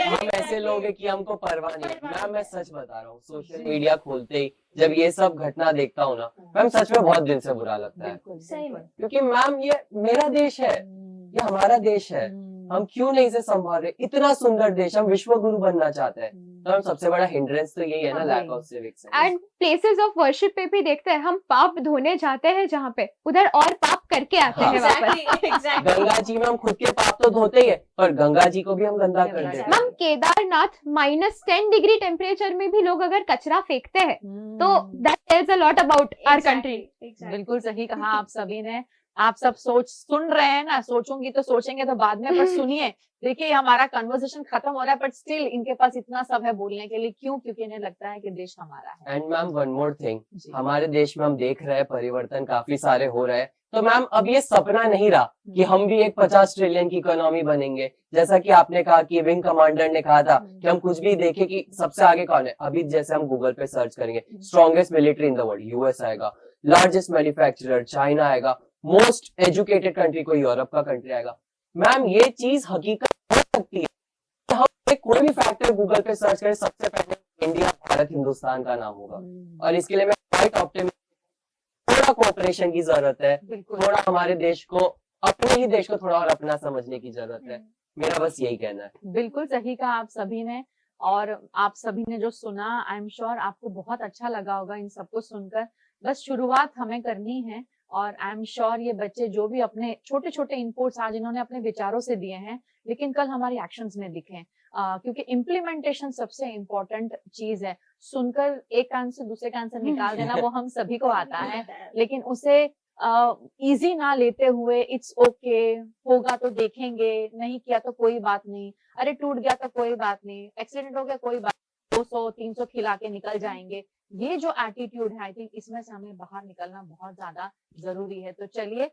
हम ऐसे लोग हैं कि हमको परवाह नहीं है। मैम मैं सच बता रहा हूँ, सोशल मीडिया खोलते ही जब ये सब घटना देखता हूँ ना, मैम सच में बहुत दिल से बुरा लगता है। सही में। क्योंकि मैम ये मेरा देश है, ये हमारा देश है, हम क्यों नहीं इसे संभाल रहे? इतना सुंदर देश, हम विश्व गुरु बनना चाहते हैं, तो हम सबसे बड़ा हिंड्रेंस तो यही है ना, lack of civic sense. And places of worship पे भी देखते हैं हम, पाप धोने जाते हैं जहाँ पे, उधर और पाप करके आते हैं वापस। Exactly. गंगा जी में हम खुद के पाप तो धोते ही है, पर गंगा जी को भी हम गंदा कर देते हैं। मैम केदारनाथ -10 डिग्री टेम्परेचर में भी लोग अगर कचरा फेंकते हैं तो that tells a lot about our country. बिल्कुल सही कहा आप सभी ने। आप सब सुन रहे हैं ना, सोचूंगी तो सोचेंगे तो बाद में, पर सुनिए, देखिए हमारा कन्वर्सेशन खत्म हो रहा है, बट स्टिल इनके पास इतना सब है बोलने के लिए। क्यों? क्योंकि इन्हें लगता है कि देश हमारा है। And ma'am one more thing, हमारे देश में हम देख रहे हैं परिवर्तन काफी सारे हो रहे हैं, तो मैम अब ये सपना नहीं रहा कि हम भी एक 50 ट्रिलियन की इकोनॉमी बनेंगे। जैसा कि आपने कहा कि विंग कमांडर ने कहा था कि हम कुछ भी देखें कि सबसे आगे कौन है। अभी जैसे हम गूगल पे सर्च करेंगे, strongest military in the world, US आएगा, लार्जेस्ट मैन्युफैक्चरर चाइना आएगा, मोस्ट एजुकेटेड कंट्री कोई यूरोप का कंट्री आएगा। मैम ये चीज हकीकत हो सकती है। हम कोई भी फैक्टर गूगल पे सर्च करें, सबसे पहले इंडिया, भारत, हिंदुस्तान का नाम होगा। और इसके लिए मैं क्वाइट ऑप्टिमिस्टिक, थोड़ा कोऑपरेशन की जरूरत है, थोड़ा हमारे देश को, अपने ही देश को थोड़ा और अपना समझने की जरूरत है। मेरा बस यही कहना है। बिल्कुल सही कहा आप सभी ने। और आप सभी ने जो सुना, आई एम श्योर आपको बहुत अच्छा लगा होगा इन सबको सुनकर। बस शुरुआत हमें करनी है, और आई एम श्योर ये बच्चे जो भी अपने छोटे छोटे इनपुट्स आज इन्होंने अपने विचारों से दिए हैं, लेकिन कल हमारी एक्शंस में दिखे, क्योंकि इम्प्लीमेंटेशन सबसे इम्पोर्टेंट चीज है। सुनकर एक कान से दूसरे कान से निकाल देना वो हम सभी को आता है, लेकिन उसे इजी ना लेते हुए, इट्स ओके, होगा तो देखेंगे, नहीं किया तो कोई बात नहीं, अरे टूट गया तो कोई बात नहीं, एक्सीडेंट हो गया कोई बात, 200-300 खिला के निकल जाएंगे, ये जो एटीट्यूड है, आई थिंक इसमें से हमें बाहर निकलना बहुत ज्यादा जरूरी है। तो चलिए,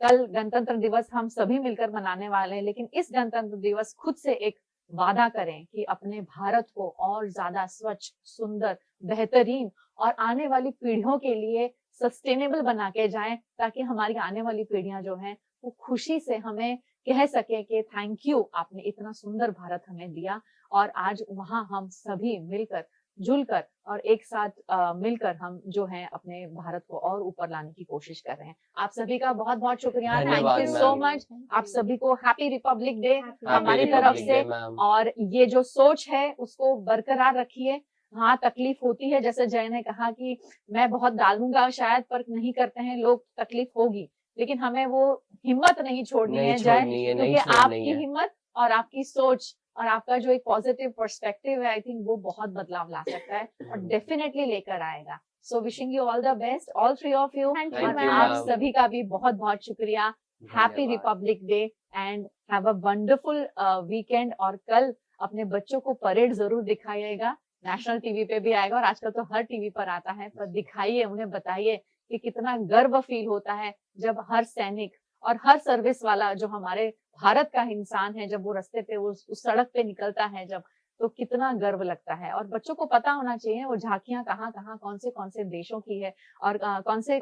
कल गणतंत्र दिवस हम सभी मिलकर मनाने वाले हैं, लेकिन इस गणतंत्र दिवस खुद से एक वादा करें कि अपने भारत को और ज्यादा स्वच्छ, सुंदर, बेहतरीन और आने वाली पीढ़ियों के लिए सस्टेनेबल बना के जाएं, ताकि हमारी आने वाली पीढ़ियां जो हैं वो खुशी से हमें कह सके कि थैंक यू, आपने इतना सुंदर भारत हमें दिया। और आज वहाँ हम सभी मिलकर जुलकर और एक साथ मिलकर हम जो है अपने भारत को और ऊपर लाने की कोशिश कर रहे हैं। आप सभी का बहुत बहुत शुक्रिया, थैंक धन्यवाद यू सो मैम। मच। आप सभी को हैप्पी रिपब्लिक डे Happy हमारी हैप्पी तरफ रिपब्लिक से। Day ma'am. और ये जो सोच है उसको बरकरार रखिए। हाँ, तकलीफ होती है, जैसे जय ने कहा कि मैं बहुत डालूंगा शायद, पर नहीं करते हैं लोग, तकलीफ होगी, लेकिन हमें वो हिम्मत नहीं छोड़नी नहीं है जय, छोड़नी है, नहीं क्योंकि छोड़नी आपकी है। हिम्मत और आपकी सोच और आपका जो एक पॉजिटिव पर्सपेक्टिव है, आई थिंक वो बहुत बदलाव ला सकता है और डेफिनेटली लेकर आएगा। So wishing you all the best, all three of you. Thank Thank you, you, आप ma'am. सभी का भी बहुत बहुत शुक्रिया। हैप्पी धन्यवाद। Republic day and have a wonderful weekend. और कल अपने बच्चों को परेड जरूर दिखाइएगा, नेशनल टीवी पे भी आएगा और आजकल तो हर टीवी पर आता है, पर दिखाइए, उन्हें बताइए कि कितना गर्व फील होता है जब हर सैनिक और हर सर्विस वाला जो हमारे भारत का इंसान है, जब वो रास्ते पे उस सड़क पे निकलता है जब, तो कितना गर्व लगता है। और बच्चों को पता होना चाहिए वो झांकियां कहाँ कहाँ कौन से देशों की है और कौन से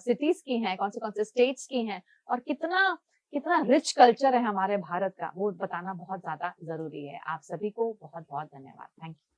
सिटीज की हैं, कौन से स्टेट्स की हैं, और कितना कितना रिच कल्चर है हमारे भारत का, वो बताना बहुत ज्यादा जरूरी है। आप सभी को बहुत बहुत धन्यवाद। Thank you.